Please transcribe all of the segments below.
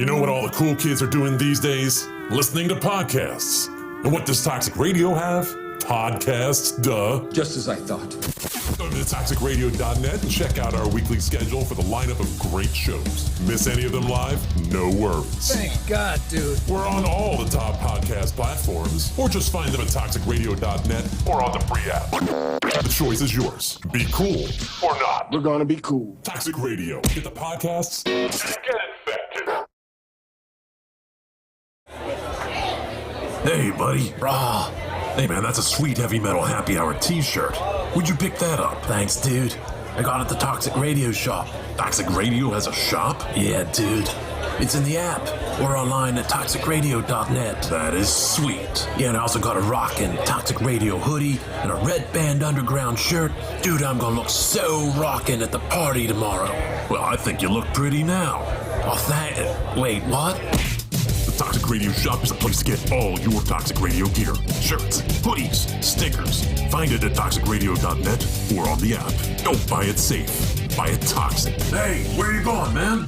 You know what all the cool kids are doing these days? Listening to podcasts. And what does Toxic Radio have? Podcasts, duh. Just as I thought. Go to toxicradio.net and check out our weekly schedule for the lineup of great shows. Miss any of them live? No worries. Thank God, dude. We're on all the top podcast platforms, or just find them at toxicradio.net or on the free app. The choice is yours. Be cool or not. We're gonna be cool. Toxic Radio. Get the podcasts and get infected. Hey, buddy. Rah. Hey, man, that's a sweet heavy metal happy hour t-shirt. Where'd you pick that up? Thanks, dude. I got it at the Toxic Radio shop. Toxic Radio has a shop? Yeah, dude. It's in the app or online at toxicradio.net. That is sweet. Yeah, and I also got a rockin' Toxic Radio hoodie and a Red Band Underground shirt. Dude, I'm gonna look so rockin' at the party tomorrow. Well, I think you look pretty now. Oh, wait, what? The Toxic Radio shop is a place to get all your Toxic Radio gear. Shirts, hoodies, stickers. Find it at toxicradio.net or on the app. Don't buy it safe. Buy it toxic. Hey, where you going, man?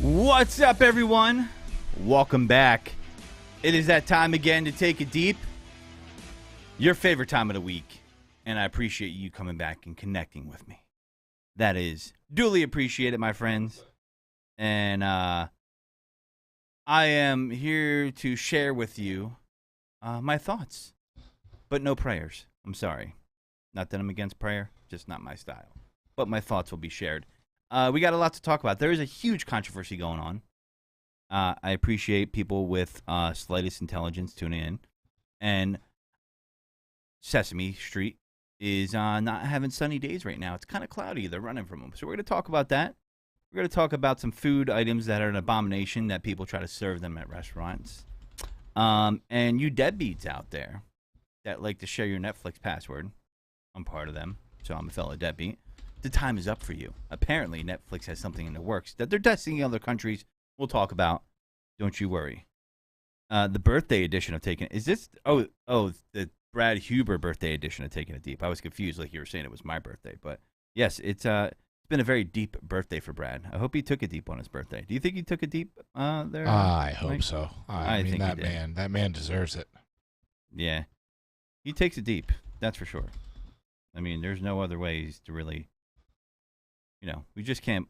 What's up, everyone? Welcome back. It is that time again to take it deep. Your favorite time of the week. And I appreciate you coming back and connecting with me. That is duly appreciated, my friends. And I am here to share with you my thoughts. But no prayers. I'm sorry. Not that I'm against prayer. Just not my style. But my thoughts will be shared. We got a lot to talk about. There is a huge controversy going on. I appreciate people with slightest intelligence tuning in. And Sesame Street is not having sunny days right now. It's kind of cloudy. They're running from them. So we're going to talk about that. We're going to talk about some food items that are an abomination that people try to serve them at restaurants. And you deadbeats out there that like to share your Netflix password. I'm part of them, so I'm a fellow deadbeat. The time is up for you. Apparently, Netflix has something in the works that they're testing in other countries. We'll talk about. Don't you worry. The birthday edition of Taking It. Is this? Oh, the Brad Huber birthday edition of Taking It Deep. I was confused, like you were saying it was my birthday. But yes, it's been a very deep birthday for Brad. I hope he took it deep on his birthday. Do you think he took it deep there? I hope Mike? so. I mean, think that man deserves it. Yeah, he takes it deep. That's for sure. I mean, there's no other ways to really. You know, we just can't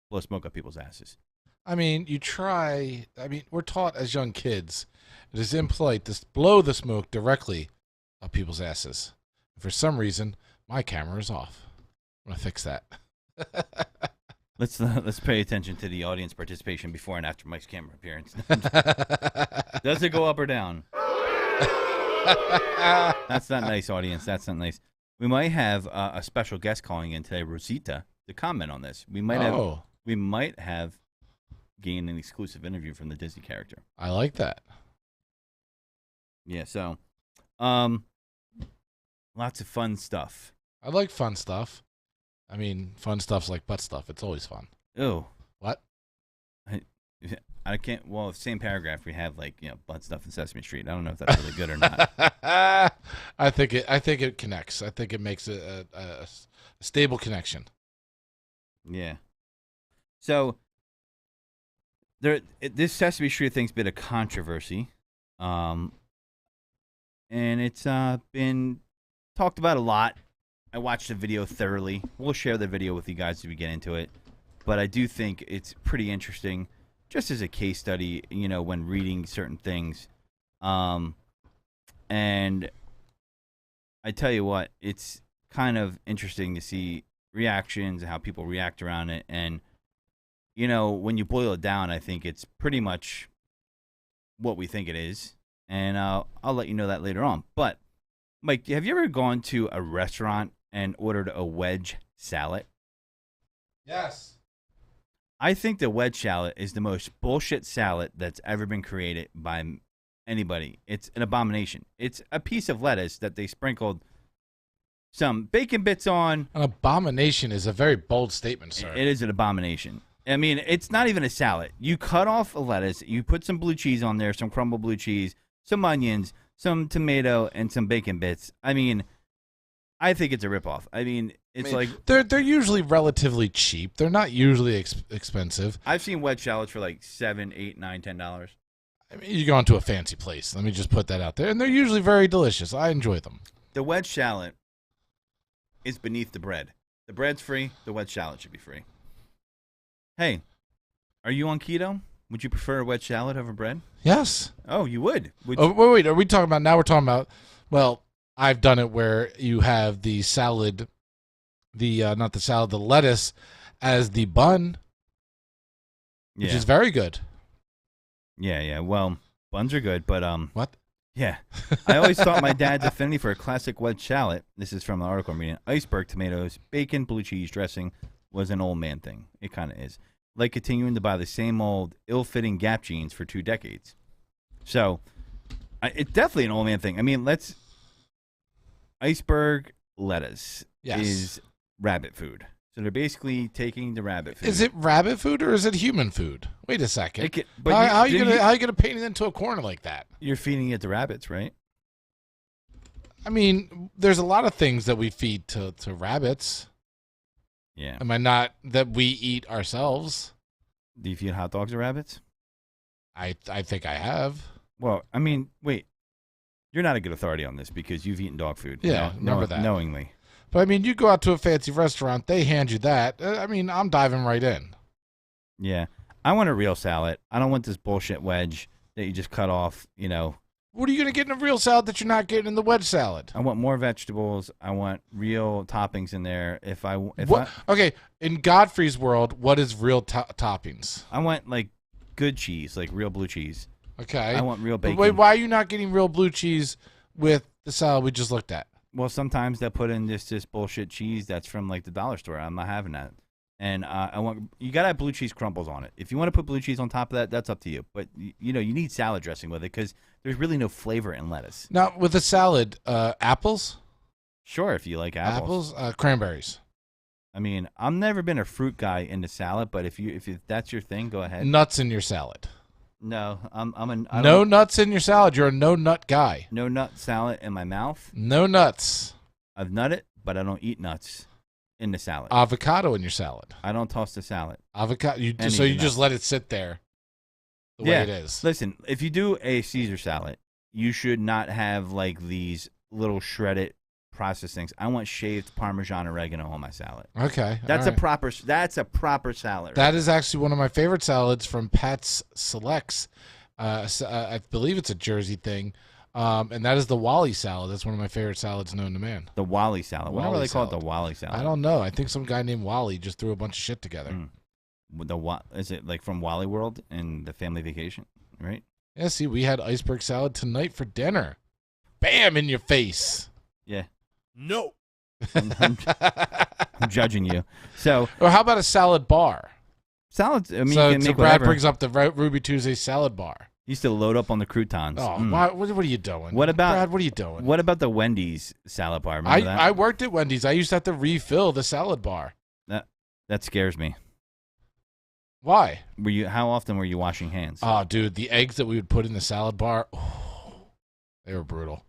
blow smoke up people's asses. I mean, you try. I mean, we're taught as young kids, it is impolite to blow the smoke directly up people's asses. For some reason, my camera is off. I'm gonna fix that. Let's pay attention to the audience participation before and after Mike's camera appearance. Does it go up or down? That's not nice, audience. That's not nice. We might have a special guest calling in today, Rosita, to comment on this. We might have gained an exclusive interview from the Disney character. I like that. Yeah, so lots of fun stuff. I like fun stuff. I mean, fun stuff's like butt stuff. It's always fun. Ew. What? I can't. Well, same paragraph we have like butt stuff in Sesame Street. I don't know if that's really good or not. I think it connects. I think it makes a stable connection. Yeah. So this Sesame Street thing's been a controversy, and it's been talked about a lot. I watched the video thoroughly. We'll share the video with you guys as we get into it, but I do think it's pretty interesting, just as a case study. When reading certain things, and I tell you what, it's kind of interesting to see reactions and how people react around it. And when you boil it down, I think it's pretty much what we think it is, and I'll let you know that later on. But Mike, have you ever gone to a restaurant and ordered a wedge salad? Yes. I think the wedge shallot is the most bullshit salad that's ever been created by anybody. It's an abomination. It's a piece of lettuce that they sprinkled some bacon bits on. An abomination is a very bold statement, sir. It is an abomination. I mean, it's not even a salad. You cut off a lettuce, you put some blue cheese on there, some crumbled blue cheese, some onions, some tomato, and some bacon bits. I mean, I think it's a ripoff. I mean, like they're usually relatively cheap. They're not usually expensive. I've seen wedge shallots for like $7, $8, $9, $10. I mean, you go into a fancy place. Let me just put that out there, and they're usually very delicious. I enjoy them. The wedge shallot is beneath the bread. The bread's free. The wedge shallot should be free. Hey, are you on keto? Would you prefer a wedge shallot over bread? Yes. Oh, you would? Wait. Are we talking about now? We're talking about. Well, I've done it where you have the salad, not the salad, the lettuce as the bun, which is very good. Yeah. Well, buns are good, but what? Yeah, I always thought my dad's affinity for a classic wedge shallot. This is from the article I'm reading. Iceberg tomatoes, bacon, blue cheese dressing was an old man thing. It kind of is. Like continuing to buy the same old ill-fitting Gap jeans for 2 decades. So, it's definitely an old man thing. I mean, iceberg lettuce is rabbit food. So they're basically taking the rabbit food. Is it rabbit food or is it human food? Wait a second. How are you gonna paint it into a corner like that? You're feeding it to rabbits, right? I mean, there's a lot of things that we feed to rabbits. Yeah. Am I not that we eat ourselves? Do you feed hot dogs to rabbits? I think I have. Well, I mean, wait. You're not a good authority on this because you've eaten dog food. Yeah, remember that. Knowingly. But, I mean, you go out to a fancy restaurant, they hand you that. I mean, I'm diving right in. Yeah. I want a real salad. I don't want this bullshit wedge that you just cut off, you know. What are you going to get in a real salad that you're not getting in the wedge salad? I want more vegetables. I want real toppings in there. Okay, in Godfrey's world, what is real toppings? I want, like, good cheese, like real blue cheese. Okay. I want real bacon. Wait, why are you not getting real blue cheese with the salad we just looked at? Well, sometimes they put in this bullshit cheese that's from like the dollar store. I'm not having that. And you gotta have blue cheese crumbles on it. If you want to put blue cheese on top of that, that's up to you. But you need salad dressing with it because there's really no flavor in lettuce. Now with the salad, apples. Sure, if you like apples. Cranberries. I mean, I've never been a fruit guy in the salad, but if that's your thing, go ahead. Nuts in your salad. No, no nuts in your salad. You're a no nut guy. No nut salad in my mouth. No nuts. I've nutted, but I don't eat nuts in the salad. Avocado in your salad. I don't toss the salad. Avocado. You just let it sit there the way it is. Listen, if you do a Caesar salad, you should not have like these little shredded processed things. I want shaved Parmesan oregano on my salad. Okay, that's a proper salad. That is actually one of my favorite salads from Pat's Selects. I believe it's a Jersey thing, and that is the Wally salad. That's one of my favorite salads known to man. The Wally salad. Why do they call it the Wally salad? I don't know. I think some guy named Wally just threw a bunch of shit together. Is it like from Wally World and the Family Vacation, right? Yeah. See, we had iceberg salad tonight for dinner. Bam in your face. Yeah. No. I'm judging you. So, or how about a salad bar? Salads. I mean, so, you can make Brad whatever. brings up the Ruby Tuesday salad bar. You used to load up on the croutons. Oh, what are you doing? What about Brad? What are you doing? What about the Wendy's salad bar? Remember that? I worked at Wendy's. I used to have to refill the salad bar. That scares me. Why? How often were you washing hands? Oh, dude, the eggs that we would put in the salad bar, they were brutal.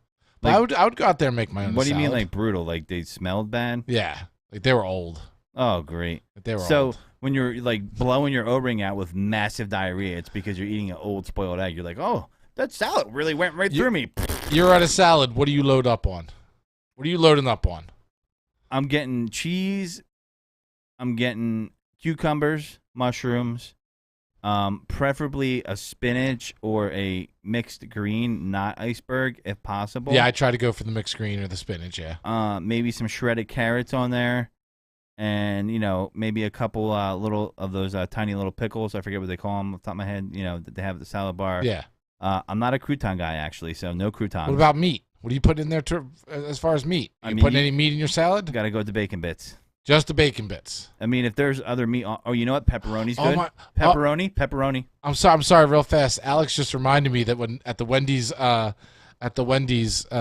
Like, I would go out there and make my own. What do you salad. mean, like brutal? Like they smelled bad? Yeah, like they were old. Oh, great. Like they were old. So when you're like blowing your O-ring out with massive diarrhea, it's because you're eating an old spoiled egg. You're like, oh, that salad really went right through me. You're at a salad. What do you load up on? What are you loading up on? I'm getting cheese. I'm getting cucumbers, mushrooms, preferably a spinach or a mixed green, not iceberg, if possible. Yeah, I try to go for the mixed green or the spinach, yeah. Maybe some shredded carrots on there. And, maybe a couple little of those tiny little pickles. I forget what they call them off the top of my head, that they have at the salad bar. Yeah. I'm not a crouton guy, actually, so no croutons. What about meat? What do you put in there as far as meat? You putting any meat in your salad? Got to go with the bacon bits. Just the bacon bits. I mean, if there's other meat, you know what? Pepperoni's Oh, good. Pepperoni. I'm sorry, real fast. Alex just reminded me that when at the Wendy's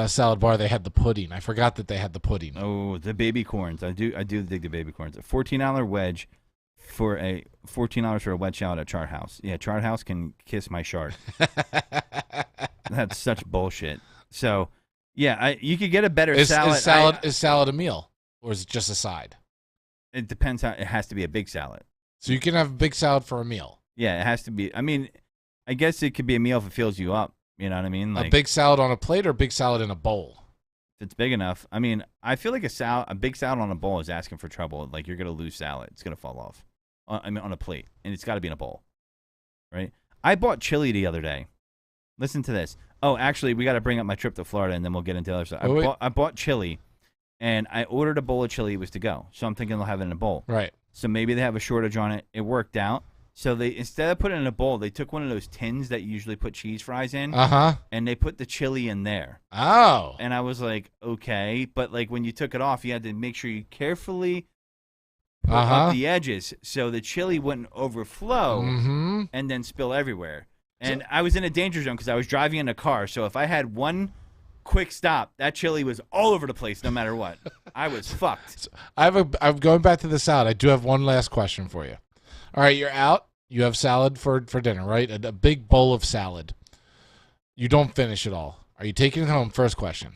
salad bar they had the pudding. I forgot that they had the pudding. Oh, the baby corns. I do dig the baby corns. A $14 wedge for a $14 for a wedge salad at Chart House. Yeah, Chart House can kiss my shard. That's such bullshit. So, yeah, you could get a better salad. Is salad a meal, or is it just a side? It depends. It has to be a big salad. So you can have a big salad for a meal. Yeah, it has to be. I mean, I guess it could be a meal if it fills you up. You know what I mean? Like, a big salad on a plate or a big salad in a bowl? If it's big enough. I mean, I feel like a big salad on a bowl is asking for trouble. Like, you're going to lose salad. It's going to fall off. On a plate. And it's got to be in a bowl. Right? I bought chili the other day. Listen to this. Oh, actually, we got to bring up my trip to Florida, and then we'll get into the other stuff. I bought chili, and I ordered a bowl of chili. It was to go. So I'm thinking they'll have it in a bowl. Right. So maybe they have a shortage on it. It worked out. So they, instead of putting it in a bowl, they took one of those tins that you usually put cheese fries in. And they put the chili in there. Oh. And I was like, okay. But like when you took it off, you had to make sure you carefully put up the edges so the chili wouldn't overflow and then spill everywhere. And I was in a danger zone because I was driving in a car. So if I had one quick stop, that chili was all over the place no matter what. I was fucked. So I'm going back to the salad. I do have one last question for you. All right, you're out. You have salad for dinner, right? A big bowl of salad. You don't finish it all. Are you taking it home? First question.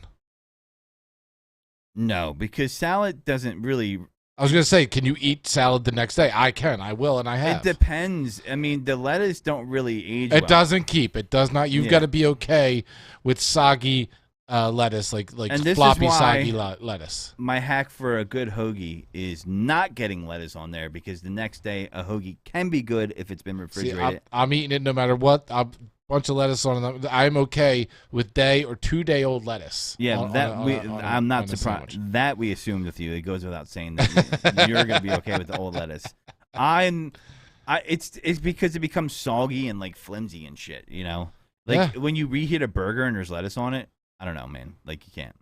No, because salad doesn't really... I was going to say, can you eat salad the next day? I can. I will, and I have. It depends. I mean, the lettuce don't really age It well. doesn't keep. It does not. You've got to be okay with soggy lettuce, like floppy, soggy lettuce. My hack for a good hoagie is not getting lettuce on there because the next day a hoagie can be good if it's been refrigerated. See, I'm eating it no matter what. A bunch of lettuce on them. I'm okay with day or 2 day old lettuce. Yeah, I'm not surprised. That we assumed with you. It goes without saying that you're going to be okay with the old lettuce. It's because it becomes soggy and like flimsy and shit. You know, like when you reheat a burger and there's lettuce on it. I don't know, man. Like, you can't.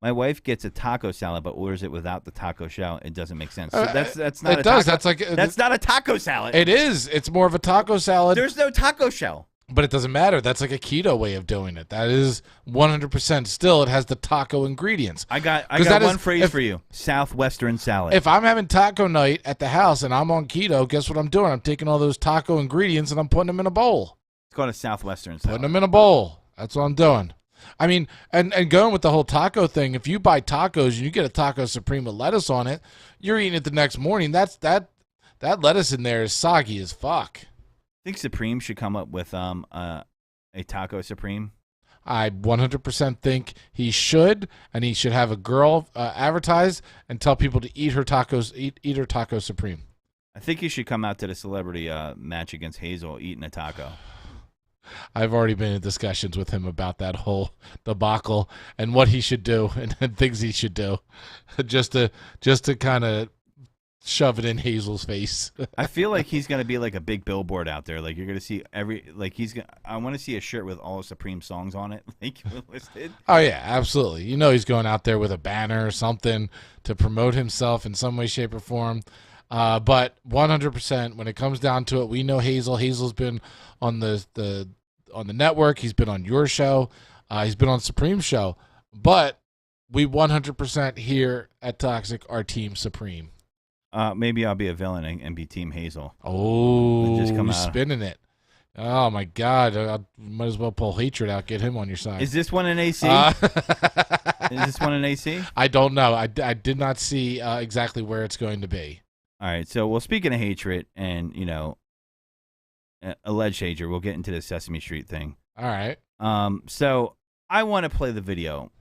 My wife gets a taco salad, but orders it without the taco shell. It doesn't make sense. So that's not. That's not a taco salad. It is. It's more of a taco salad. There's no taco shell. But it doesn't matter. That's like a keto way of doing it. That is 100%. Still, it has the taco ingredients. I got one phrase for you: Southwestern salad. If I'm having taco night at the house and I'm on keto, guess what I'm doing? I'm taking all those taco ingredients and I'm putting them in a bowl. It's called a Southwestern salad. Putting them in a bowl. That's what I'm doing. I mean, and going with the whole taco thing, if you buy tacos and you get a taco supreme with lettuce on it, you're eating it the next morning. That lettuce in there is soggy as fuck. I think Supreme should come up with a taco supreme. I 100% think he should, and he should have a girl advertise and tell people to eat her tacos, eat her taco supreme. I think he should come out to the celebrity match against Hazel eating a taco. I've already been in discussions with him about that whole debacle and what he should do and things he should do, just to kind of shove it in Hazel's face. I feel like he's gonna be like a big billboard out there. Like you're gonna see I want to see a shirt with all Supreme songs on it, like listed. Oh yeah, absolutely. You know he's going out there with a banner or something to promote himself in some way, shape, or form. But 100%, when it comes down to it, we know Hazel. Hazel's been on the network. He's been on your show. He's been on Supreme's show. But we 100% here at Toxic are Team Supreme. Maybe I'll be a villain and be Team Hazel. Oh, just come spinning it. Oh, my God. I might as well pull Hatred out, get him on your side. Is this one an AC? Is this one an AC? I don't know. I did not see exactly where it's going to be. All right. So, well, speaking of Hatred and, alleged hatred, we'll get into the Sesame Street thing. All right. So, I want to play the video.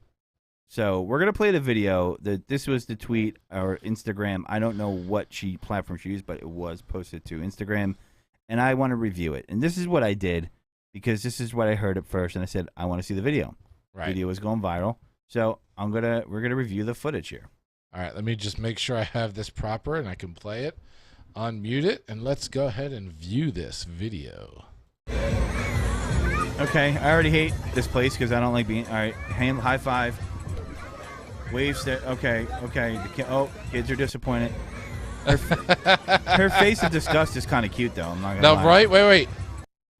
So we're going to play the video. This was the tweet or Instagram. I don't know what platform she used, but it was posted to Instagram. And I want to review it. And this is what I did because this is what I heard at first. And I said, I want to see the video. Right. Video was going viral. So we're going to review the footage here. All right. Let me just make sure I have this proper and I can play it. Unmute it. And let's go ahead and view this video. Okay. I already hate this place because I don't like being. All right. High five. Waves that. Okay. Kids are disappointed. Her face of disgust is kind of cute, though. I'm not gonna lie. Right? Wait.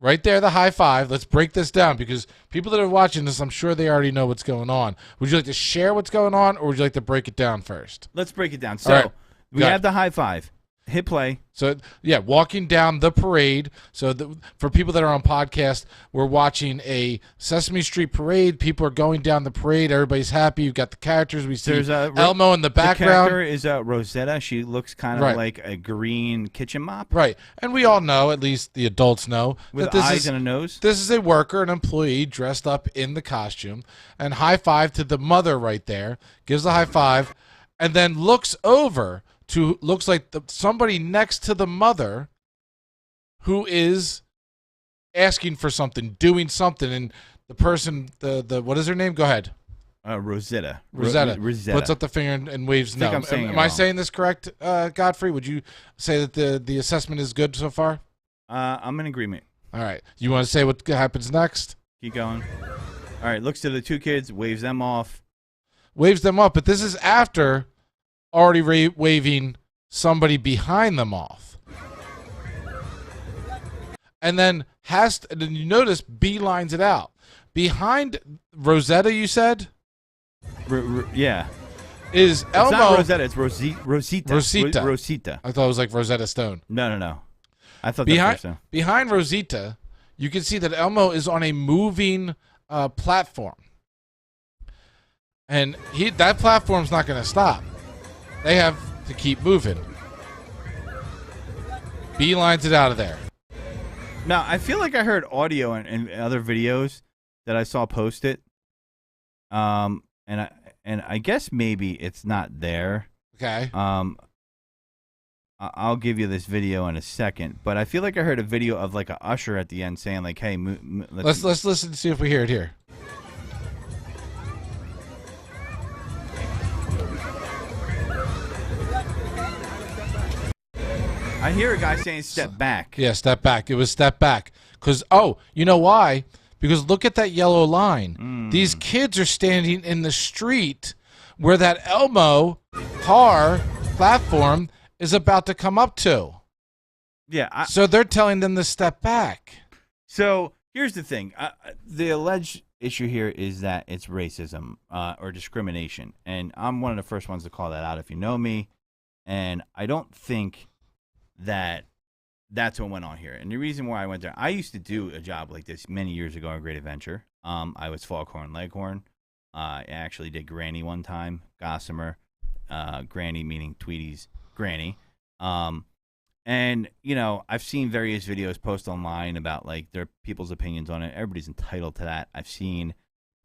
Right there, the high five. Let's break this down because people that are watching this, I'm sure they already know what's going on. Would you like to share what's going on, or would you like to break it down first? Let's break it down. So right. we have the high five. Hit play. So, yeah, walking down the parade. So, for people that are on podcast, we're watching a Sesame Street parade. People are going down the parade. Everybody's happy. You've got the characters. We see Elmo in the background. The character is Rosetta. She looks kind of like a green kitchen mop. Right. And we all know, at least the adults know, with that this eyes and a nose. This is a worker, an employee dressed up in the costume. And high five to the mother right there. Gives a high five. And then looks over to looks like somebody next to the mother who is asking for something, doing something, and the person, the what is her name? Go ahead. Rosetta. Rosetta Rosetta puts up the finger and waves. I think no. Am I saying this correct, Godfrey? Would you say that the assessment is good so far? I'm in agreement. All right. You want to say what happens next? Keep going. All right. Looks to the two kids, waves them off. Waves them off, but this is after already waving somebody behind them off. And then you notice beelines it out. Behind Rosetta, you said? Yeah. Is Elmo. It's not Rosetta, it's Rosita. Rosita. I thought it was like Rosetta Stone. No. I thought that was behind Rosita, you can see that Elmo is on a moving platform. And that platform's not going to stop. They have to keep moving. Beelines it out of there. Now, I feel like I heard audio in other videos that I saw posted. And I guess maybe it's not there. Okay. I'll give you this video in a second, but I feel like I heard a video of like a usher at the end saying like, "Hey, let's listen to see if we hear it here." I hear a guy saying step back. Yeah, step back. It was step back. Because, you know why? Because look at that yellow line. These kids are standing in the street where that Elmo car platform is about to come up to. Yeah. So they're telling them to step back. So here's the thing. The alleged issue here is that it's racism or discrimination. And I'm one of the first ones to call that out if you know me. And I don't think that's what went on here. And the reason why I went there, I used to do a job like this many years ago on Great Adventure. I was Foghorn Leghorn. I actually did Granny one time, Gossamer. Granny meaning Tweety's granny. And, you know, I've seen various videos posted online about, like, their people's opinions on it. Everybody's entitled to that. I've seen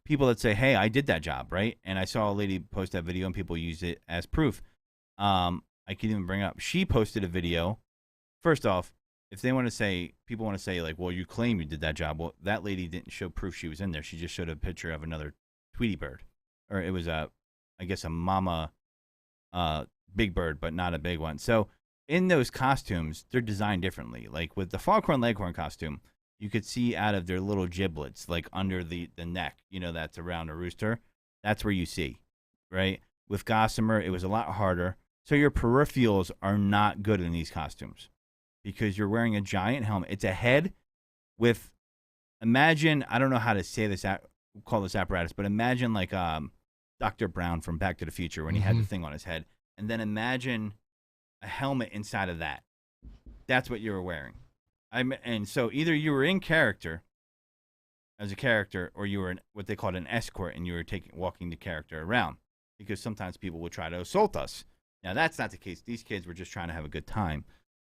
people that say, hey, I did that job, right? And I saw a lady post that video and people use it as proof. I can even bring up, she posted a video. First off, if they want to say, people want to say, like, well, you claim you did that job. Well, that lady didn't show proof she was in there. She just showed a picture of another Tweety bird. Or it was, I guess, a mama big bird, but not a big one. So in those costumes, they're designed differently. Like with the Foghorn Leghorn costume, you could see out of their little giblets, like under the neck, you know, that's around a rooster. That's where you see, right? With Gossamer, it was a lot harder. So your peripherals are not good in these costumes because you're wearing a giant helmet. It's a head with, imagine, I don't know how to say this, call this apparatus, but imagine like Dr. Brown from Back to the Future when he had the thing on his head. And then imagine a helmet inside of that. That's what you were wearing. And so either you were in character as a character or you were what they called an escort and you were walking the character around because sometimes people would try to assault us. Now, that's not the case. These kids were just trying to have a good time.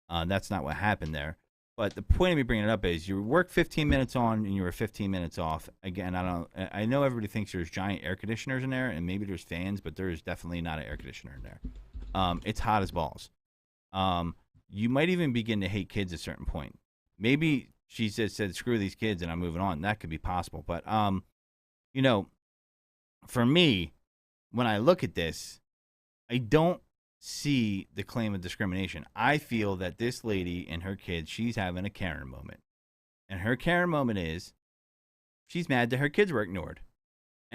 That's not what happened there. But the point of me bringing it up is you work 15 minutes on and you were 15 minutes off. Again, I know everybody thinks there's giant air conditioners in there and maybe there's fans, but there is definitely not an air conditioner in there. It's hot as balls. You might even begin to hate kids at a certain point. Maybe she said, screw these kids and I'm moving on. That could be possible. But, you know, for me, when I look at this, I don't see the claim of discrimination. I feel that this lady and her kids, she's having a Karen moment. And her Karen moment is she's mad that her kids were ignored.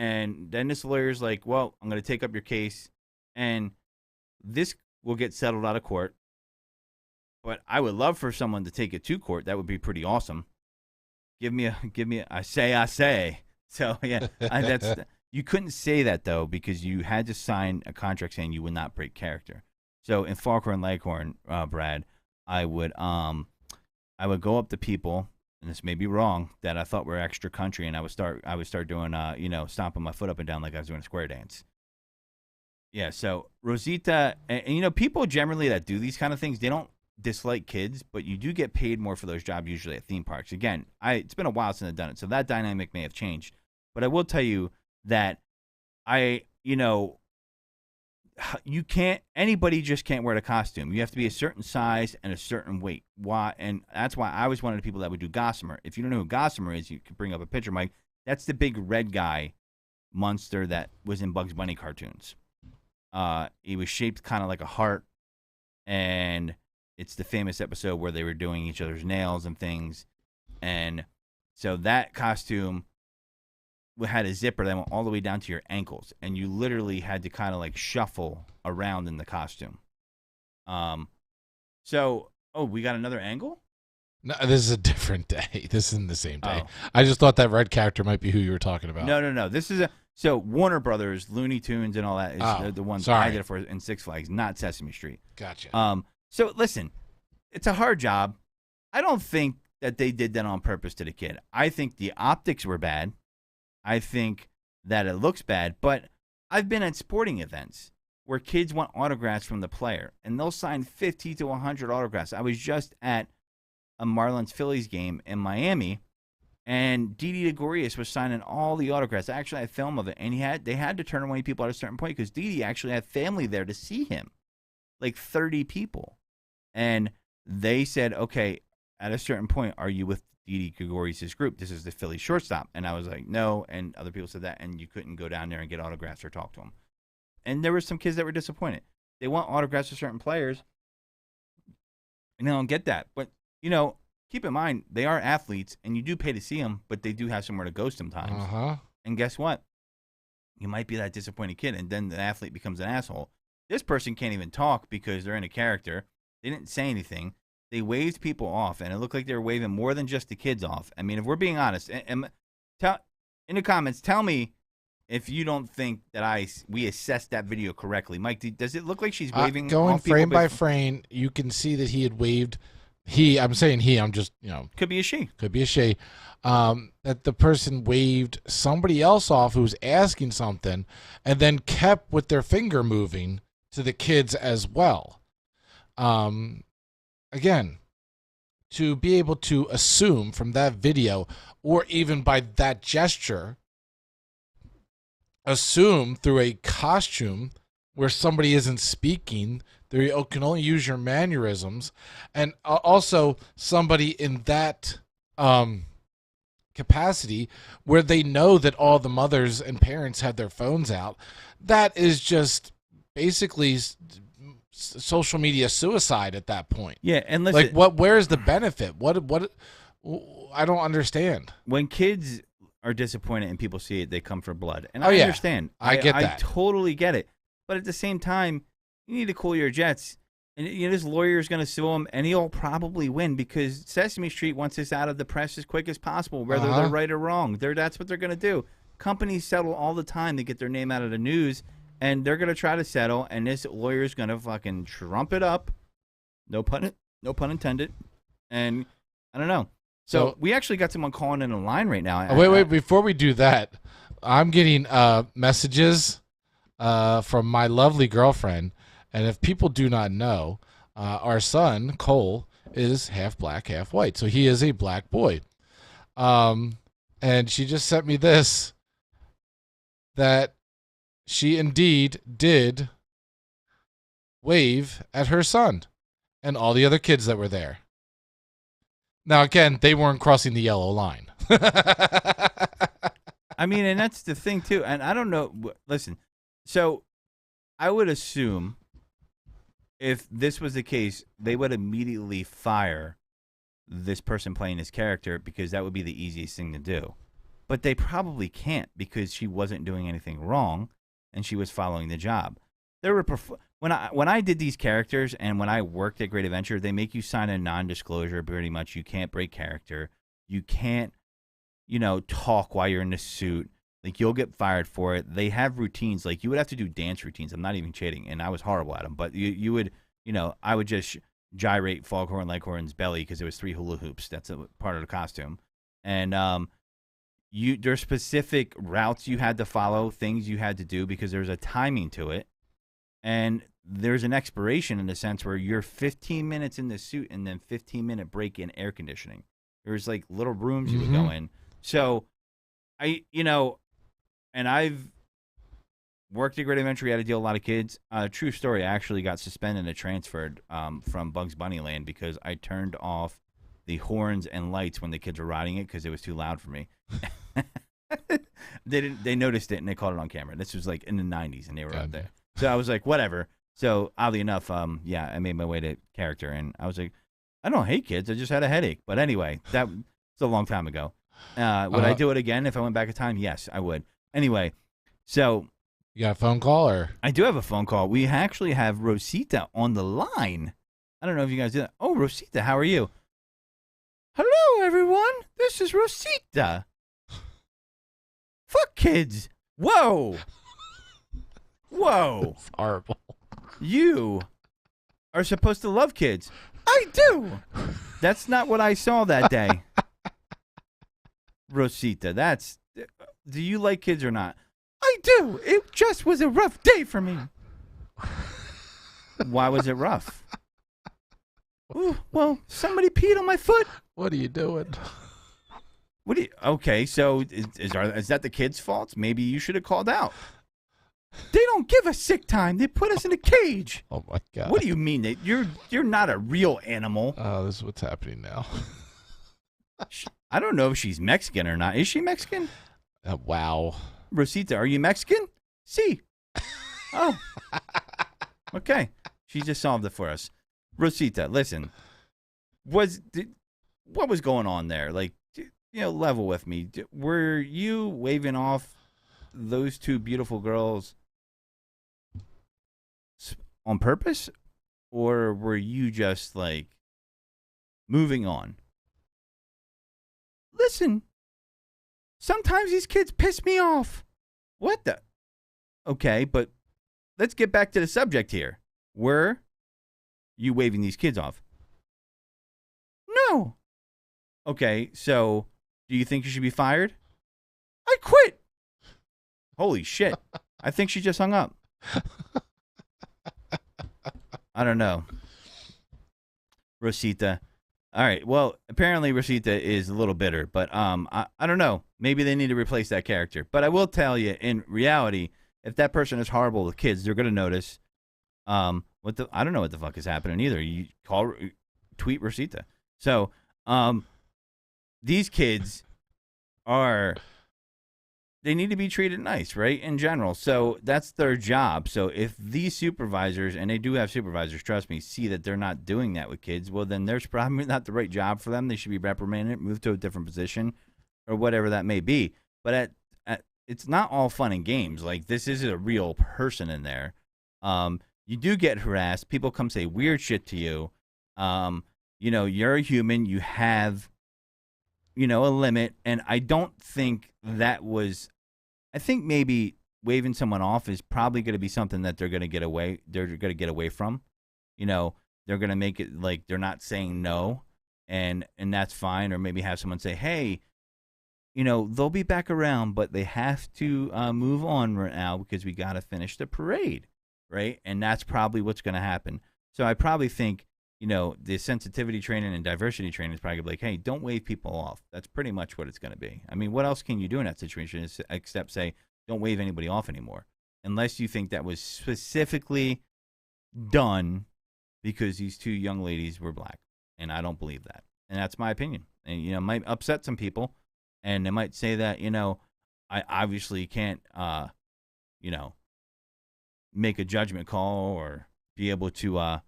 And then this lawyer's like, well, I'm going to take up your case, and this will get settled out of court. But I would love for someone to take it to court. That would be pretty awesome. Give me I say. So, yeah, you couldn't say that, though, because you had to sign a contract saying you would not break character. So in Foghorn Leghorn, Brad, I would go up to people, and this may be wrong, that I thought were extra country, and I would start doing stomping my foot up and down like I was doing a square dance. Yeah, so Rosita, and people generally that do these kind of things, they don't dislike kids, but you do get paid more for those jobs usually at theme parks. Again, it's been a while since I've done it, so that dynamic may have changed. But I will tell you that anybody just can't wear the costume. You have to be a certain size and a certain weight. Why? And that's why I was one of the people that would do Gossamer. If you don't know who Gossamer is, you can bring up a picture, Mike. That's the big red guy monster that was in Bugs Bunny cartoons. He was shaped kind of like a heart, and it's the famous episode where they were doing each other's nails and things. And so that costume had a zipper that went all the way down to your ankles, and you literally had to kind of like shuffle around in the costume. We got another angle? No, this is a different day. This isn't the same day. Oh. I just thought that red character might be who you were talking about. No. This is so Warner Brothers, Looney Tunes, and all that is the ones I did it for in Six Flags, not Sesame Street. Gotcha. So listen, it's a hard job. I don't think that they did that on purpose to the kid. I think the optics were bad. I think that it looks bad, but I've been at sporting events where kids want autographs from the player, and they'll sign 50 to 100 autographs. I was just at a Marlins-Phillies game in Miami, and Didi Gregorius was signing all the autographs. Actually, I had film of it, and they had to turn away people at a certain point because Didi actually had family there to see him, like 30 people. And they said, okay, at a certain point, are you with Didi Gregorius' group? This is the Philly shortstop. And I was like, no. And other people said that, and you couldn't go down there and get autographs or talk to them. And there were some kids that were disappointed. They want autographs of certain players, and they don't get that. But, keep in mind, they are athletes, and you do pay to see them, but they do have somewhere to go sometimes. Uh-huh. And guess what? You might be that disappointed kid, and then the athlete becomes an asshole. This person can't even talk because they're in a character. They didn't say anything. They waved people off, and it looked like they were waving more than just the kids off. I mean, if we're being honest, in the comments, tell me if you don't think that we assessed that video correctly. Mike, does it look like she's waving going off people frame by frame, you can see that he had waved. I'm saying he, I'm just, Could be a she. Could be a she. That the person waved somebody else off who was asking something and then kept with their finger moving to the kids as well. Again, to be able to assume from that video or even by that gesture, assume through a costume where somebody isn't speaking, they can only use your mannerisms, and also somebody in that capacity where they know that all the mothers and parents have their phones out, that is just basically social media suicide at that point. Yeah, and listen, where's the benefit? What I don't understand. When kids are disappointed and people see it, they come for blood. And I understand. I get that. I totally get it. But at the same time, you need to cool your jets. And this lawyer is going to sue him, and he'll probably win because Sesame Street wants this out of the press as quick as possible, whether they're right or wrong. That's what they're going to do. Companies settle all the time to get their name out of the news, and they're going to try to settle, and this lawyer is going to fucking trump it up. No pun intended. And I don't know. So we actually got someone calling in a line right now. Wait. Before we do that, I'm getting messages from my lovely girlfriend. And if people do not know, our son, Cole, is half black, half white. So he is a black boy. And she just sent me this, that she indeed did wave at her son and all the other kids that were there. Now, again, they weren't crossing the yellow line. I mean, and that's the thing, too. And I don't know. Listen, so I would assume if this was the case, they would immediately fire this person playing his character because that would be the easiest thing to do. but they probably can't because she wasn't doing anything wrong and she was following the job. There were when I did these characters and when I worked at Great Adventure, they make you sign a non-disclosure. Pretty much, you can't break character. You can't, talk while you're in the suit. Like, you'll get fired for it. They have routines. Like, you would have to do dance routines. I'm not even cheating, and I was horrible at them. But you would, I would just gyrate Foghorn Leghorn's belly because it was 3 hula hoops. That's a part of the costume. And there's specific routes you had to follow, things you had to do because there's a timing to it. And there's an expiration in the sense where you're 15 minutes in the suit and then 15-minute break in air conditioning. There's, like, little rooms you would go in. So, and I've worked at Great Adventure. We had to deal with a lot of kids. True story, I actually got suspended and transferred from Bugs Bunny Land because I turned off the horns and lights when the kids were riding it because it was too loud for me. They noticed it and they caught it on camera. This was like in the 90s and they were out there. So I was like, whatever. So oddly enough, I made my way to character and I was like, I don't hate kids. I just had a headache. But anyway, that was a long time ago. Would I do it again if I went back in time? Yes, I would. Anyway, so you got a phone call or? I do have a phone call. We actually have Rosita on the line. I don't know if you guys do that. Oh, Rosita, how are you? Hello, everyone. This is Rosita. Fuck kids. Whoa. Whoa. It's horrible. You are supposed to love kids. I do. That's not what I saw that day. Rosita, do you like kids or not? I do. It just was a rough day for me. Why was it rough? Ooh, well, somebody peed on my foot. What are you doing? Okay, so is that the kids' fault? Maybe you should have called out. They don't give us sick time. They put us in a cage. Oh my God. What do you mean? You're not a real animal. Oh, this is what's happening now. I don't know if she's Mexican or not. Is she Mexican? Wow. Rosita, are you Mexican? Si. Oh. Okay. She just solved it for us. Rosita, listen. What was going on there? Like, level with me. Were you waving off those 2 beautiful girls on purpose? Or were you just, like, moving on? Listen, sometimes these kids piss me off. What the? Okay, but let's get back to the subject here. Were you waving these kids off? No. Okay, so do you think you should be fired? I quit. Holy shit. I think she just hung up. I don't know. Rosita. All right. Well, apparently Rosita is a little bitter, but I don't know. Maybe they need to replace that character. But I will tell you, in reality, if that person is horrible with kids, they're going to notice. I don't know what the fuck is happening either. You tweet Rosita. So these kids they need to be treated nice, right? In general. So that's their job. So if these supervisors, and they do have supervisors, trust me, see that they're not doing that with kids, well, then there's probably not the right job for them. They should be reprimanded, moved to a different position, or whatever that may be. But it's not all fun and games. Like, this is a real person in there. You do get harassed. People come say weird shit to you. You're a human. You have a limit. And I don't think that was, I think maybe waving someone off is probably going to be something that they're going to get away from. They're going to make it like they're not saying no, and that's fine. Or maybe have someone say, hey, they'll be back around, but they have to move on right now because we got to finish the parade, right? And that's probably what's going to happen. So I probably think, the sensitivity training and diversity training is probably gonna be like, hey, don't wave people off. That's pretty much what it's going to be. I mean, what else can you do in that situation except say, don't wave anybody off anymore, unless you think that was specifically done because these 2 young ladies were black. And I don't believe that. And that's my opinion. And, it might upset some people. And they might say that, I obviously can't, make a judgment call or be able to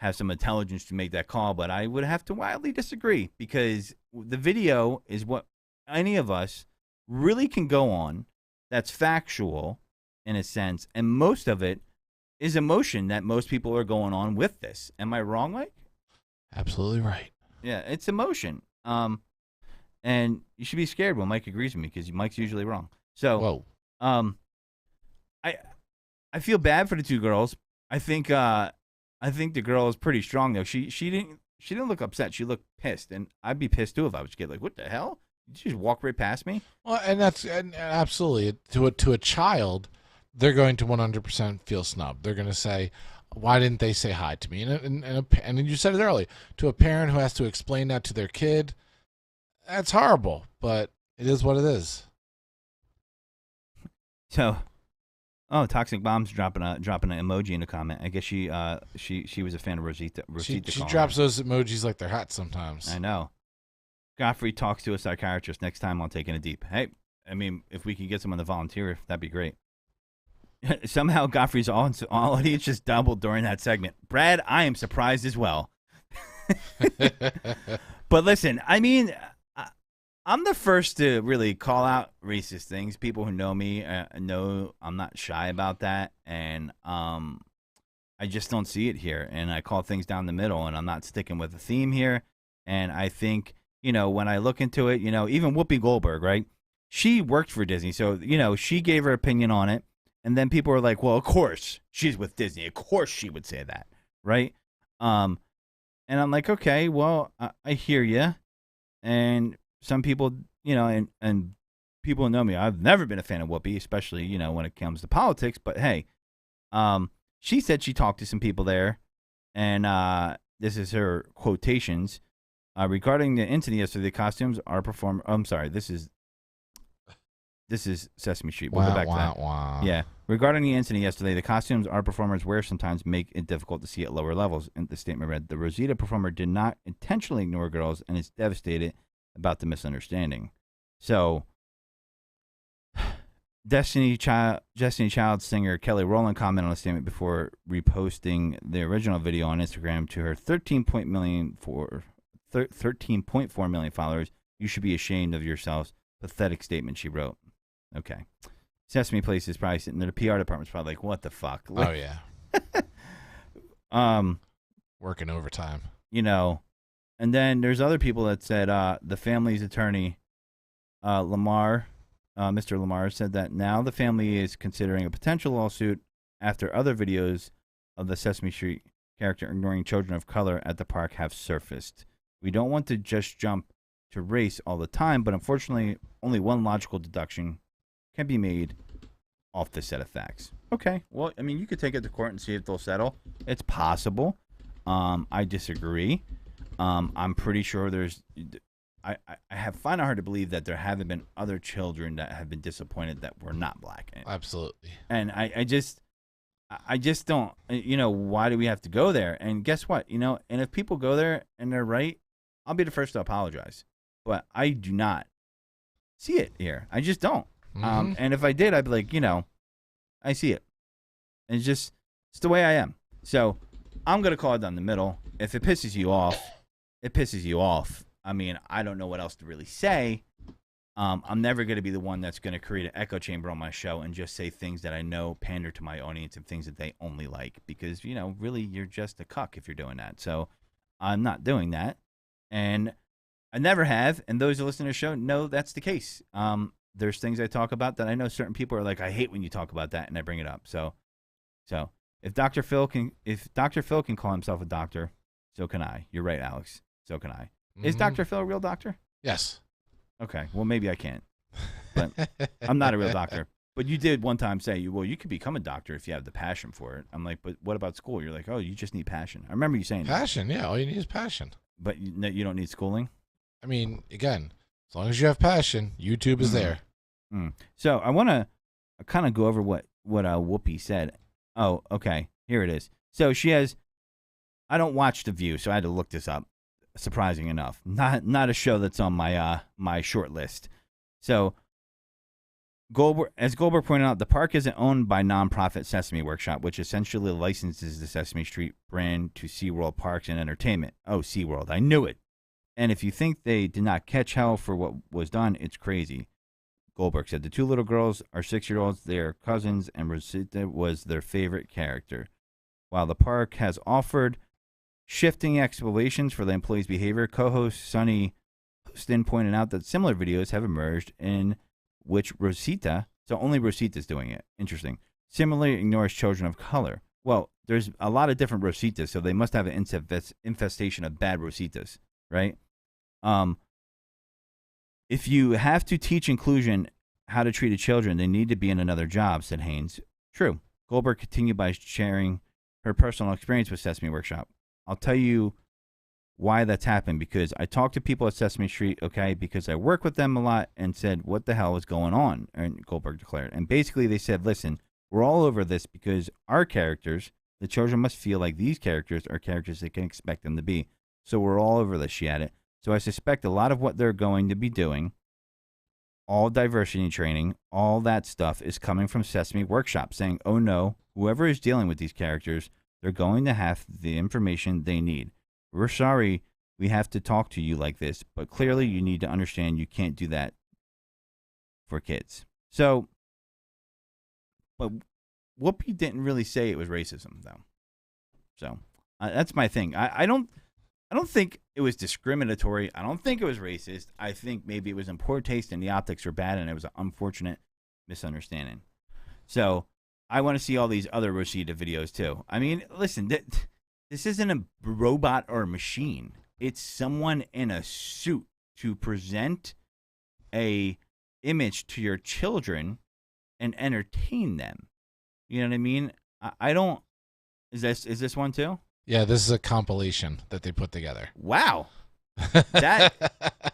have some intelligence to make that call. But I would have to wildly disagree because the video is what any of us really can go on that's factual in a sense, and most of it is emotion that most people are going on with this. Am I wrong, Mike? Absolutely right. Yeah, it's emotion. And you should be scared when Mike agrees with me because Mike's usually wrong. So, Whoa. I feel bad for the two girls. I think the girl is pretty strong though. She didn't look upset. She looked pissed, and I'd be pissed too if I was a kid. Like, what the hell? Did you just walk right past me? Well, and absolutely to a child, they're going to 100% feel snubbed. They're going to say, "Why didn't they say hi to me?" And you said it earlier. To a parent who has to explain that to their kid, that's horrible. But it is what it is. So, Toxic Bomb's dropping an emoji in the comment. I guess she was a fan of Rosita. She drops those emojis like they're hot sometimes. I know. Godfrey talks to a psychiatrist next time on Taking It Deep. Hey, I mean, if we could get someone to volunteer, that'd be great. Somehow Godfrey's audience just doubled during that segment. Brad, I am surprised as well. But listen, I mean, I'm the first to really call out racist things. People who know me know I'm not shy about that, and I just don't see it here. And I call things down the middle, and I'm not sticking with the theme here. And I think, when I look into it, even Whoopi Goldberg, right? She worked for Disney, so she gave her opinion on it, and then people were like, "Well, of course she's with Disney. Of course she would say that, right?" And I'm like, "Okay, well, I hear you," and some people, and people who know me, I've never been a fan of Whoopi, especially, when it comes to politics. But hey, she said she talked to some people there, and this is her quotations regarding the incident yesterday. The costumes are performed. I'm sorry, this is Sesame Street. We'll go back to that. Yeah, regarding the incident yesterday, the costumes our performers wear sometimes make it difficult to see at lower levels. And the statement read, "The Rosita performer did not intentionally ignore girls and is devastated about the misunderstanding." So, Destiny Child singer Kelly Rowland commented on the statement before reposting the original video on Instagram to her 13.4 million followers. "You should be ashamed of yourselves." Pathetic statement, she wrote. Okay. Sesame Place is probably sitting there. The PR department's probably like, what the fuck? Oh, yeah. Working overtime. And then there's other people that said the family's attorney, Mr. Lamar, said that now the family is considering a potential lawsuit after other videos of the Sesame Street character ignoring children of color at the park have surfaced. "We don't want to just jump to race all the time, but unfortunately only one logical deduction can be made off this set of facts." Okay, well, I mean, you could take it to court and see if they'll settle. It's possible. I disagree. I'm pretty sure I find it hard to believe that there haven't been other children that have been disappointed that were not black. Absolutely. And I just don't, why do we have to go there? And guess what? And if people go there and they're right, I'll be the first to apologize. But I do not see it here. I just don't. Mm-hmm. And if I did, I'd be like, I see it. And it's the way I am. So I'm going to call it down the middle. If it pisses you off, it pisses you off. I mean, I don't know what else to really say. I'm never going to be the one that's going to create an echo chamber on my show and just say things that I know pander to my audience and things that they only like. Because, really, you're just a cuck if you're doing that. So I'm not doing that. And I never have. And those who listen to the show know that's the case. There's things I talk about that I know certain people are like, "I hate when you talk about that," and I bring it up. So if Dr. Phil can call himself a doctor, so can I. You're right, Alex. So can I. Mm-hmm. Is Dr. Phil a real doctor? Yes. Okay. Well, maybe I can't. But I'm not a real doctor. But you did one time say, you could become a doctor if you have the passion for it. I'm like, but what about school? You're like, oh, you just need passion. I remember you saying passion. Yeah, all you need is passion. But you don't need schooling? I mean, again, as long as you have passion, YouTube is there. So I want to kind of go over what Whoopi said. Oh, okay. Here it is. So she has, I don't watch The View, so I had to look this up. Surprising enough. Not a show that's on my short list. So as Goldberg pointed out, the park isn't owned by nonprofit Sesame Workshop, which essentially licenses the Sesame Street brand to SeaWorld Parks and Entertainment. Oh, SeaWorld. I knew it. And if you think they did not catch hell for what was done, it's crazy. Goldberg said the two little girls are 6-year-olds. They are cousins, and Rosita was their favorite character. While the park has offered shifting explanations for the employees' behavior, co-host Sonny Houston pointed out that similar videos have emerged in which Rosita, so only Rosita's doing it. Interesting. Similarly ignores children of color. Well, there's a lot of different Rositas, so they must have an infestation of bad Rositas, right? If you have to teach inclusion how to treat children, they need to be in another job, said Haynes. True. Goldberg continued by sharing her personal experience with Sesame Workshop. I'll tell you why that's happened, because I talked to people at Sesame Street, okay, because I work with them a lot, and said, what the hell is going on? And Goldberg declared. And basically they said, listen, we're all over this because our characters, the children must feel like these characters are characters they can expect them to be. So we're all over this, she added. So I suspect a lot of what they're going to be doing, all diversity training, all that stuff is coming from Sesame Workshop, saying, oh no, whoever is dealing with these characters, they're going to have the information they need. We're sorry we have to talk to you like this, but clearly you need to understand you can't do that for kids. So, but Whoopi didn't really say it was racism, though. So that's my thing. I don't think it was discriminatory. I don't think it was racist. I think maybe it was in poor taste and the optics were bad and it was an unfortunate misunderstanding. So I want to see all these other Rosita videos too. I mean, listen, this isn't a robot or a machine. It's someone in a suit to present a image to your children and entertain them. You know what I mean? I don't. Is this one too? Yeah, this is a compilation that they put together. Wow. That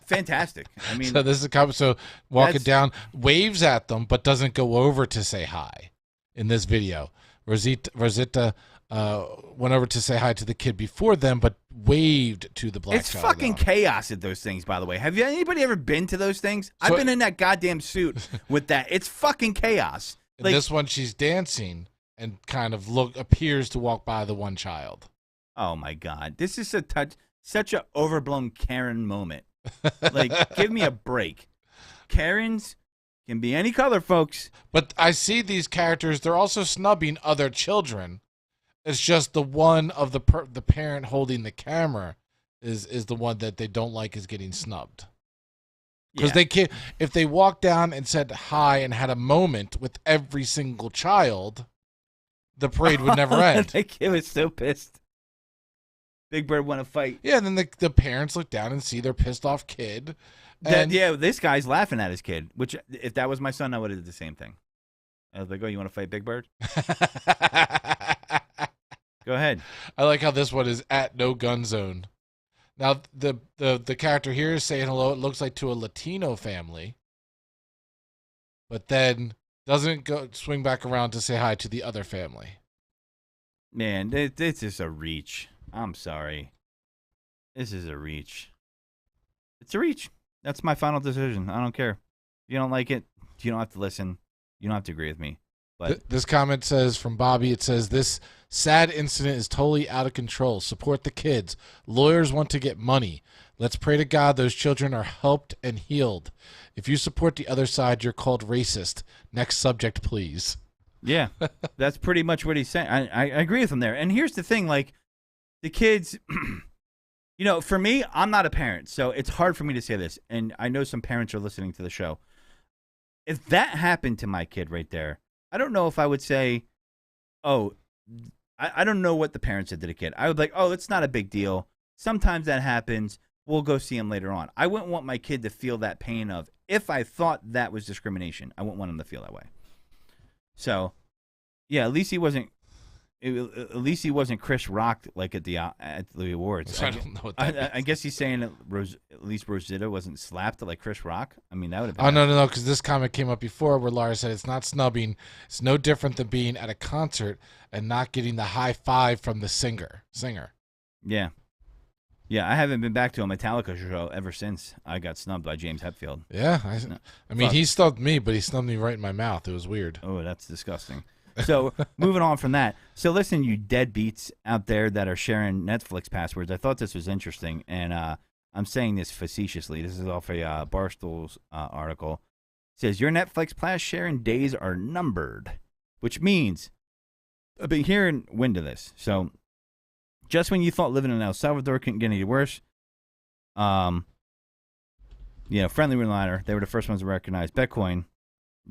fantastic. I mean, so this is so walking down, waves at them, but doesn't go over to say hi. In this video, Rosita went over to say hi to the kid before them, but waved to the black child. It's fucking chaos at those things, by the way. Have anybody ever been to those things? I've been in that goddamn suit with that. It's fucking chaos. In this one, she's dancing and kind of appears to walk by the one child. Oh my God, this is such a overblown Karen moment. Like, give me a break. Karens can be any color, folks. But I see these characters, they're also snubbing other children. It's just the one of the parent holding the camera is the one that they don't like is getting snubbed. Because they can't, if they walked down and said hi and had a moment with every single child, the parade would never end. The kid was so pissed. Big Bird want to fight. Yeah, and then the parents look down and see their pissed off kid. And this guy's laughing at his kid, which if that was my son, I would have did the same thing. I was like, oh, you want to fight Big Bird? Go ahead. I like how this one is at no gun zone. Now, the character here is saying hello, it looks like to a Latino family, but then doesn't swing back around to say hi to the other family. Man, this is a reach. I'm sorry. This is a reach. It's a reach. That's my final decision. I don't care. If you don't like it, you don't have to listen. You don't have to agree with me. But this comment says from Bobby, it says, this sad incident is totally out of control. Support the kids. Lawyers want to get money. Let's pray to God those children are helped and healed. If you support the other side, you're called racist. Next subject, please. Yeah, that's pretty much what he's saying. I agree with him there. And here's the thing, like, the kids, you know, for me, I'm not a parent, so it's hard for me to say this. And I know some parents are listening to the show. If that happened to my kid right there, I don't know if I would say, oh, I don't know what the parents said to the kid. I would be like, oh, it's not a big deal. Sometimes that happens. We'll go see him later on. I wouldn't want my kid to feel that pain of, if I thought that was discrimination, I wouldn't want him to feel that way. So, yeah, at least he wasn't Chris Rock like at the awards. I don't know what that means. I guess he's saying that at least Rosita wasn't slapped like Chris Rock. I mean, that would have been. Oh, no, because this comment came up before where Laura said it's not snubbing. It's no different than being at a concert and not getting the high five from the singer. Yeah. Yeah, I haven't been back to a Metallica show ever since I got snubbed by James Hetfield. Yeah, I mean, he snubbed me, but he snubbed me right in my mouth. It was weird. Oh, that's disgusting. So, moving on from that. So, listen, you deadbeats out there that are sharing Netflix passwords. I thought this was interesting, and I'm saying this facetiously. This is off a Barstool's article. says your Netflix Plus sharing days are numbered, which means I've been hearing wind of this. So just when you thought living in El Salvador couldn't get any worse, Friendly Realigner, they were the first ones to recognize Bitcoin,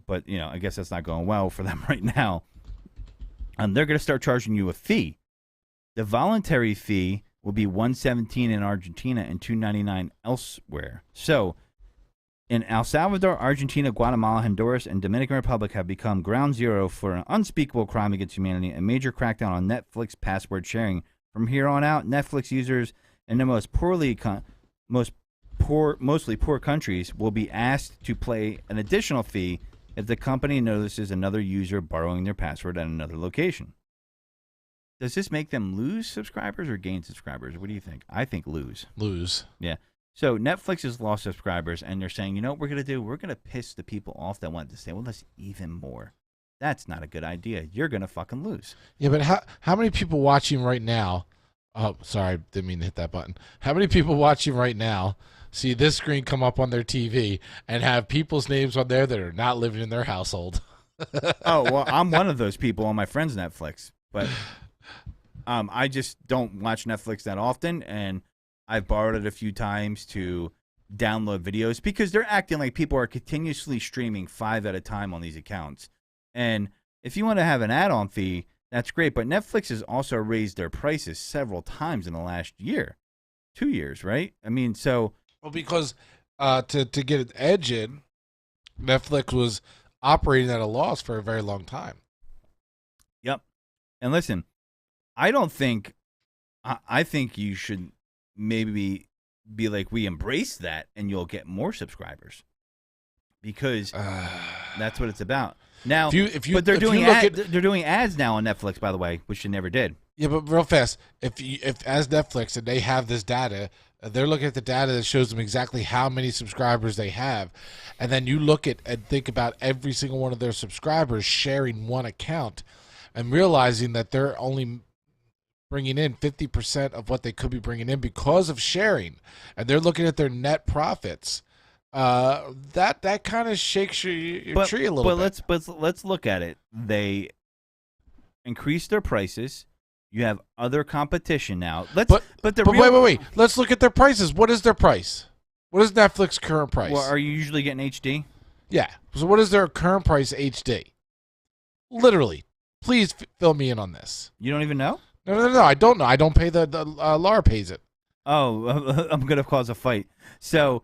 but I guess that's not going well for them right now. They're going to start charging you a fee. The voluntary fee will be $117 in Argentina and $299 elsewhere. So, in El Salvador, Argentina, Guatemala, Honduras, and Dominican Republic have become ground zero for an unspeakable crime against humanity, a major crackdown on Netflix password sharing. From here on out, Netflix users in the mostly poor countries will be asked to pay an additional fee if the company notices another user borrowing their password at another location. Does this make them lose subscribers or gain subscribers? What do you think? I think lose. Lose. Yeah. So Netflix has lost subscribers, and they're saying, what we're going to do? We're going to piss the people off that want to stay with us even more. That's not a good idea. You're going to fucking lose. Yeah, but how many people watching right now? Oh, sorry, didn't mean to hit that button. How many people watching right now see this screen come up on their TV and have people's names on there that are not living in their household? Oh, well, I'm one of those people on my friend's Netflix, but I just don't watch Netflix that often, and I've borrowed it a few times to download videos because they're acting like people are continuously streaming 5 at a time on these accounts. And if you want to have an add-on fee, that's great, but Netflix has also raised their prices several times in the last year, 2 years, right? I mean, so... Well, because to get an edge in, Netflix was operating at a loss for a very long time. Yep. And listen, I think you should maybe be like, we embrace that and you'll get more subscribers because that's what it's about. Now, but they're doing ads now on Netflix, by the way, which they never did. Yeah, but real fast, if as Netflix and they have this data, they're looking at the data that shows them exactly how many subscribers they have, and then you look at and think about every single one of their subscribers sharing one account, and realizing that they're only bringing in 50% of what they could be bringing in because of sharing, and they're looking at their net profits. That kind of shakes your tree a little bit. But let's look at it. They increased their prices. You have other competition now. Wait. Let's look at their prices. What is their price? What is Netflix's current price? Well, are you usually getting HD? Yeah. So what is their current price HD? Literally. Please fill me in on this. You don't even know? No. I don't know. I don't pay the Laura pays it. Oh, I'm gonna cause a fight. So,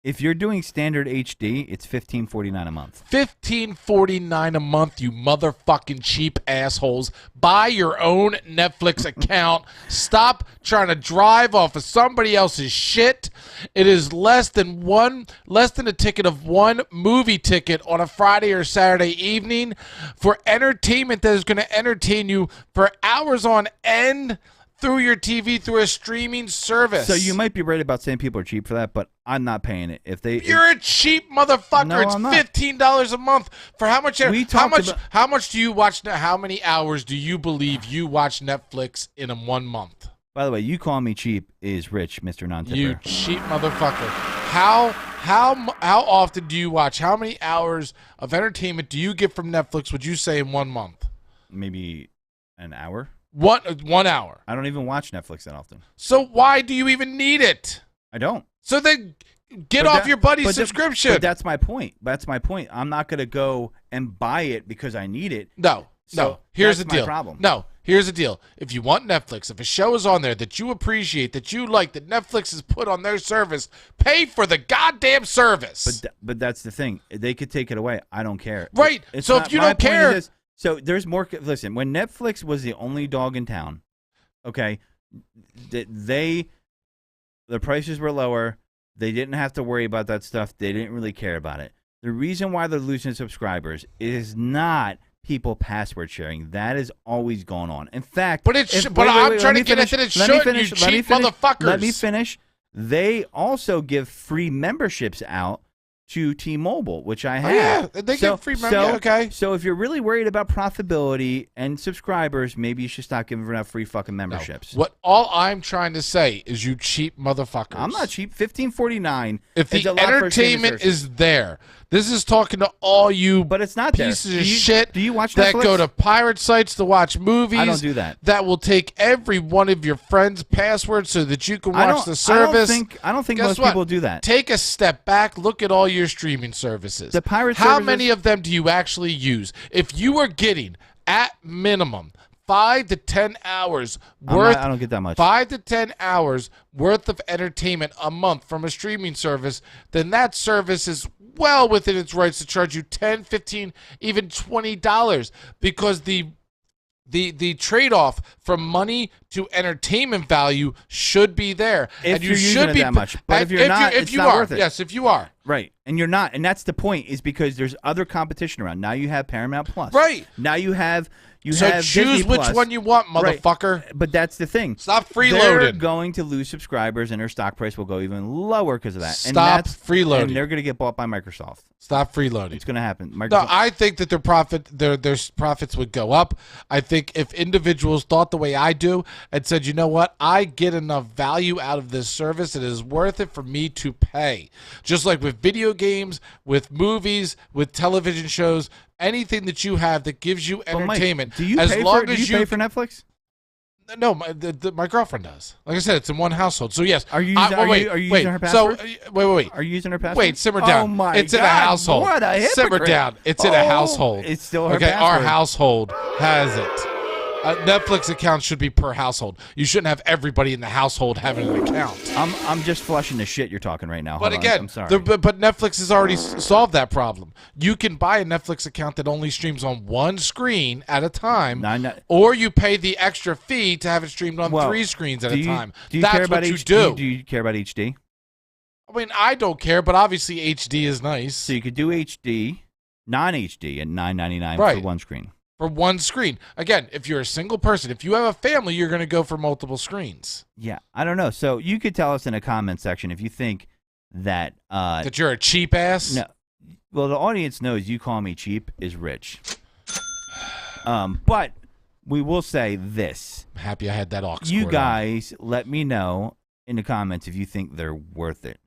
if you're doing standard HD, it's $15.49 a month. $15.49 a month, you motherfucking cheap assholes. Buy your own Netflix account. Stop trying to drive off of somebody else's shit. It is less than a ticket of one movie ticket on a Friday or Saturday evening for entertainment that is going to entertain you for hours on end through your TV, through a streaming service. So you might be right about saying people are cheap for that, but I'm not paying it. You're a cheap motherfucker. No, it's $15 a month for how much? How much do you watch? How many hours do you believe you watch Netflix in a 1 month? By the way, you calling me cheap is rich, Mr. Non-Tipper. You cheap motherfucker. How often do you watch? How many hours of entertainment do you get from Netflix? Would you say in 1 month? Maybe an hour. 1 hour. I don't even watch Netflix that often. So why do you even need it? I don't. So then get off your buddy's subscription. But that's my point. I'm not going to go and buy it because I need it. No. Here's the deal. Problem. No, here's the deal. If you want Netflix, if a show is on there that you appreciate, that you like, that Netflix has put on their service, pay for the goddamn service. But that's the thing. They could take it away. I don't care. Right. So if you don't care. So there's more. Listen, when Netflix was the only dog in town, okay, the prices were lower. They didn't have to worry about that stuff. They didn't really care about it. The reason why they're losing subscribers is not people password sharing. That is always going on. In fact, I'm trying to get at it. You cheap motherfuckers. Let me finish. They also give free memberships out to T-Mobile, which I Oh, have. yeah, they get free money. Okay. So if you're really worried about profitability and subscribers, maybe you should stop giving out free fucking memberships. What all I'm trying to say is, you cheap motherfuckers. I'm not cheap. $15.49. If the entertainment is there, this is talking to all you but it's not pieces there. of shit do you watch that Netflix? go to pirate sites to watch movies. I don't do that. That will take every one of your friends' passwords so that you can watch the service. I don't think Guess most what? people do that. Take a step back. Look at all your streaming services. The pirate How services- many of them do you actually use? If you are getting, at minimum, 5 to 10 hours worth. I don't get that much. 5 to 10 hours worth of entertainment a month from a streaming service, then that service is well within its rights to charge you $10, $15, even $20, because the trade-off from money to entertainment value should be there. If and you you're using should it be that much. But if you're not, if it's you not are, worth it. yes, if you are. Right. And you're not. And that's the point, is because there's other competition around. Now you have Paramount Plus. Right. Now you have So have choose Disney which Plus. one you want, Right. motherfucker. But that's the thing. Stop They're freeloading. going to lose subscribers, and their stock price will go even lower because of that. Stop freeloading. And they're going to get bought by Microsoft. Stop freeloading. It's going to happen. No, Microsoft. I think that their profits would go up. I think if individuals thought the way I do and said, you know what, I get enough value out of this service, it is worth it for me to pay. Just like with video games, with movies, with television shows, anything that you have that gives you But Mike, entertainment. do you as pay long for, as do you pay for Netflix? No, my girlfriend does. Like I said, it's in one household. So yes. Are you using- are you using her password? So wait. Are you using her password? Wait, simmer down. Oh my it's God, in a household. What a Simmer hypocrite. down. It's in a household. It's still her okay. Our password. household has it. Netflix accounts should be per household. You shouldn't have everybody in the household having an account. I'm just flushing the shit you're talking right now. But Hold on. again, I'm sorry. but Netflix has already solved that problem. You can buy a Netflix account that only streams on one screen at a time, or you pay the extra fee to have it streamed on 3 screens at a time. Do you That's care about what you HD? do. Do you care about HD? I mean, I don't care, but obviously HD is nice. So you could do HD, non-HD at $9.99 Right. for one screen. For one screen. Again, if you're a single person, if you have a family, you're going to go for multiple screens. Yeah, I don't know. So you could tell us in a comment section if you think that That you're a cheap ass? no. Well, the audience knows you call me cheap is rich. But we will say this. I'm happy I had that aux You cord on. guys let me know in the comments if you think they're worth it.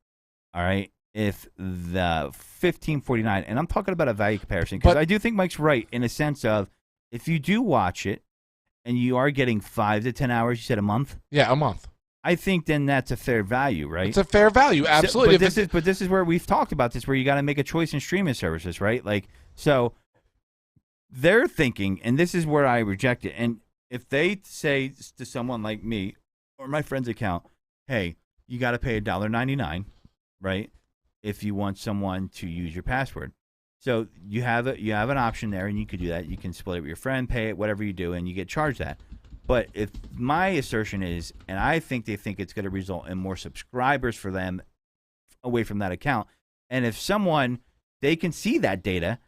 All right? If the $15.49, and I'm talking about a value comparison, because But- I do think Mike's right in a sense of if you do watch it and you are getting 5 to 10 hours, you said a month? Yeah, a month. I think then that's a fair value, right? It's a fair value, absolutely. But this is where we've talked about this, where you got to make a choice in streaming services, right? Like, so they're thinking, and this is where I reject it. And if they say to someone like me or my friend's account, hey, you got to pay $1.99, right? If you want someone to use your password. So you have an option there, and you could do that. You can split it with your friend, pay it, whatever you do, and you get charged that. But if my assertion is, and I think they think it's going to result in more subscribers for them away from that account, and if someone, they can see that data,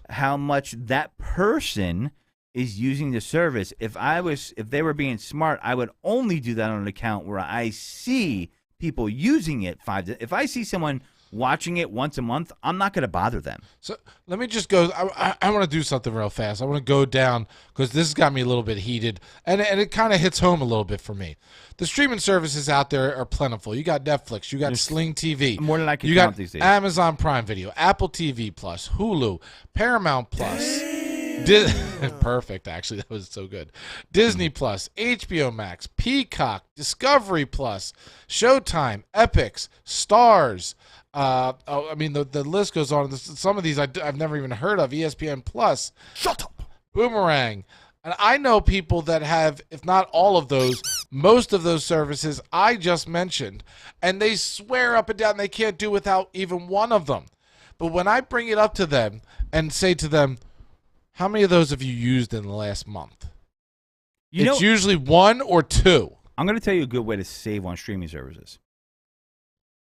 how much that person is using the service. If they were being smart, I would only do that on an account where I see people using it if I see someone watching it once a month, I'm not going to bother them. So let me just go. I want to do something real fast. I want to go down because this has got me a little bit heated, and it kind of hits home a little bit for me. The streaming services out there are plentiful. You got Netflix, you got Sling TV, more than I can you count got these days. Amazon Prime Video, Apple TV Plus, Hulu, Paramount Plus. Perfect, actually, that was so good. Disney Plus, HBO Max, Peacock, Discovery Plus, Showtime, Epix, Stars. I mean, the list goes on. Some of these I've never even heard of. ESPN Plus. Shut up. Boomerang. And I know people that have, if not all of those, most of those services I just mentioned, and they swear up and down they can't do without even one of them. But when I bring it up to them and say to them, how many of those have you used in the last month? It's usually one or two. I'm going to tell you a good way to save on streaming services.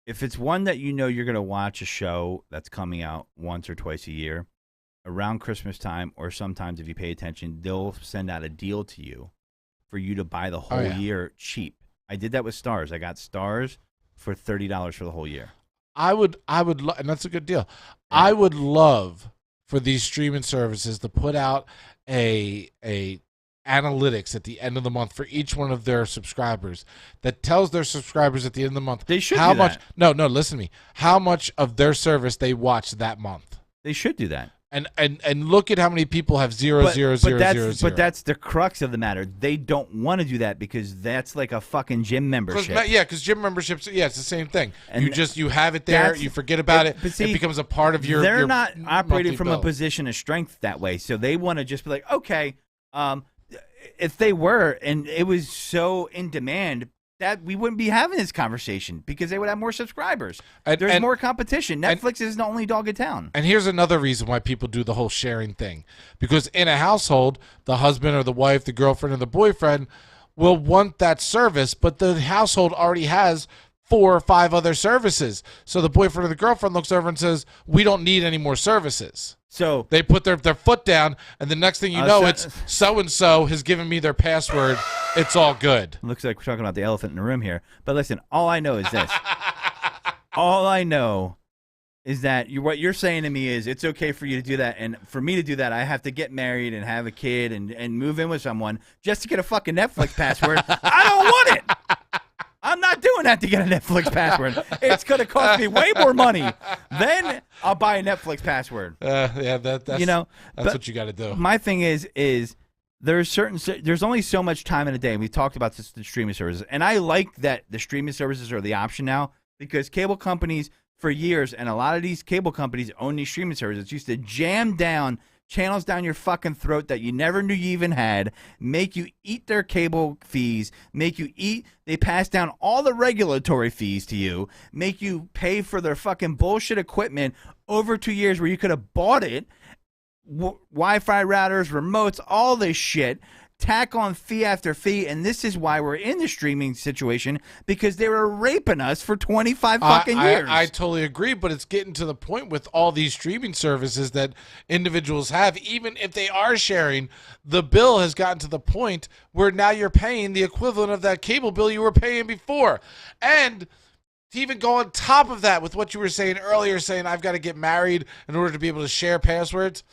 If it's one that you know you're going to watch a show that's coming out once or twice a year, around Christmas time, or sometimes if you pay attention, they'll send out a deal to you for you to buy the whole year cheap. I did that with Stars. I got Stars for $30 for the whole year. and that's a good deal. I would love for these streaming services to put out a analytics at the end of the month for each one of their subscribers that tells their subscribers at the end of the month They should how do much. that. No, listen to me. How much of their service they watch that month, They should do that. and look at how many people have zero. But that's the crux of the matter. They don't want to do that because that's like a fucking gym membership. Because gym memberships, it's the same thing. And you have it there, you forget about it. But see, it becomes a part of your. They're your not operating monthly from bill. a position of strength that way, so they want to just be like, okay, if they were and it was so in demand, that we wouldn't be having this conversation because they would have more subscribers. There's more competition. Netflix is the only dog in town. And here's another reason why people do the whole sharing thing. Because in a household, the husband or the wife, the girlfriend or the boyfriend will want that service, but the household already has 4 or 5 other services. So the boyfriend or the girlfriend looks over and says, we don't need any more services. So they put their foot down, and the next thing you know, it's so-and-so has given me their password. It's all good. Looks like we're talking about the elephant in the room here. But listen, all I know is this. All I know is that what you're saying to me is it's okay for you to do that. And for me to do that, I have to get married and have a kid and move in with someone just to get a fucking Netflix password. I don't want it. I'm not doing that to get a Netflix password. It's going to cost me way more money. Then I'll buy a Netflix password. That's that's what you got to do. My thing is there's only so much time in a day. We talked about this, the streaming services, and I like that the streaming services are the option now because cable companies for years, and a lot of these cable companies own these streaming services, used to jam down channels down your fucking throat that you never knew you even had, make you eat their cable fees, they pass down all the regulatory fees to you, make you pay for their fucking bullshit equipment over 2 years where you could have bought it, Wi-Fi routers, remotes, all this shit, tack on fee after fee, and this is why we're in the streaming situation, because they were raping us for 25 fucking years. I totally agree, but it's getting to the point with all these streaming services that individuals have, even if they are sharing, the bill has gotten to the point where now you're paying the equivalent of that cable bill you were paying before. And to even go on top of that with what you were saying earlier, saying I've got to get married in order to be able to share passwords.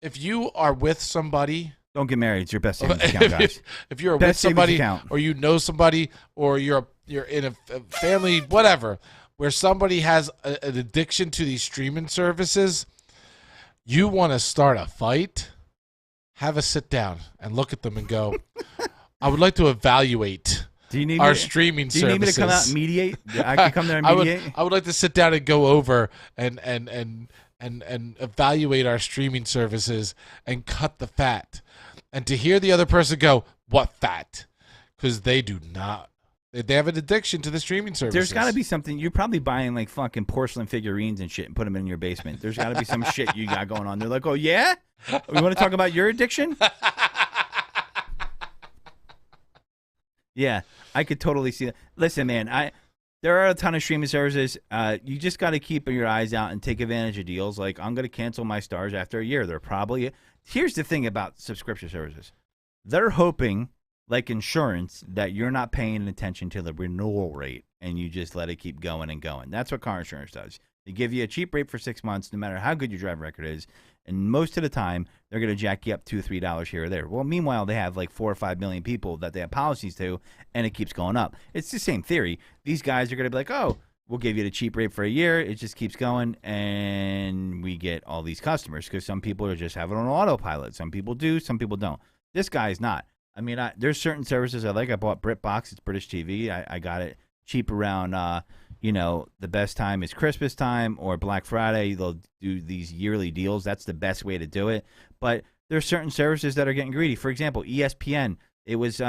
If you are with somebody... Don't get married. It's your best savings account, guys. If you're best with somebody, account. or you know somebody, or you're in a family, whatever, where somebody has an addiction to these streaming services, you want to start a fight, have a sit down and look at them and go, I would like to evaluate our streaming services. Do you need me to come out and mediate? I can come there and mediate? I would like to sit down and go over and evaluate our streaming services and cut the fat. And to hear the other person go, what fat? Because they do not. They have an addiction to the streaming services. There's got to be something. You're probably buying like fucking porcelain figurines and shit and put them in your basement. There's got to be some shit you got going on. They're like, oh, yeah? We want to talk about your addiction? Yeah, I could totally see that. Listen, man, there are a ton of streaming services. You just got to keep your eyes out and take advantage of deals. Like, I'm going to cancel my stars after a year. They're probably... Here's the thing about subscription services. They're hoping, like insurance, that you're not paying attention to the renewal rate and you just let it keep going and going. That's what car insurance does. They give you a cheap rate for 6 months, no matter how good your driving record is. And most of the time, they're going to jack you up $2 or $3 here or there. Well, meanwhile, they have like 4 or 5 million people that they have policies to, and it keeps going up. It's the same theory. These guys are going to be like, oh, we'll give you the cheap rate for a year. It just keeps going, and we get all these customers because some people are just having it on autopilot. Some people do, some people don't. This guy is not. I mean, there's certain services I like. I bought BritBox. It's British TV. I got it cheap around, the best time is Christmas time or Black Friday. They'll do these yearly deals. That's the best way to do it. But there's certain services that are getting greedy. For example, ESPN. It was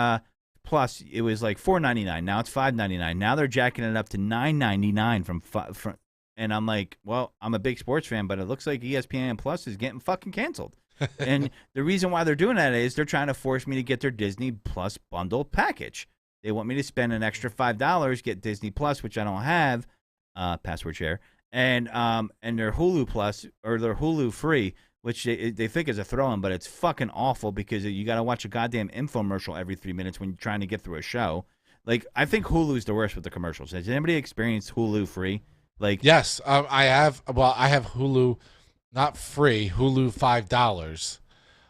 Plus, it was like $4.99. Now it's $5.99. Now they're jacking it up to $9.99 from. And I'm like, well, I'm a big sports fan, but it looks like ESPN Plus is getting fucking canceled. And the reason why they're doing that is they're trying to force me to get their Disney Plus bundle package. They want me to spend an extra $5, get Disney Plus, which I don't have, password share, and their Hulu Plus or their Hulu free, which they think is a throw-in, but it's fucking awful because you got to watch a goddamn infomercial every 3 minutes when you're trying to get through a show. Like, I think Hulu's the worst with the commercials. Has anybody experienced Hulu free? Like, Yes, I have. Well, I have Hulu, not free. Hulu $5.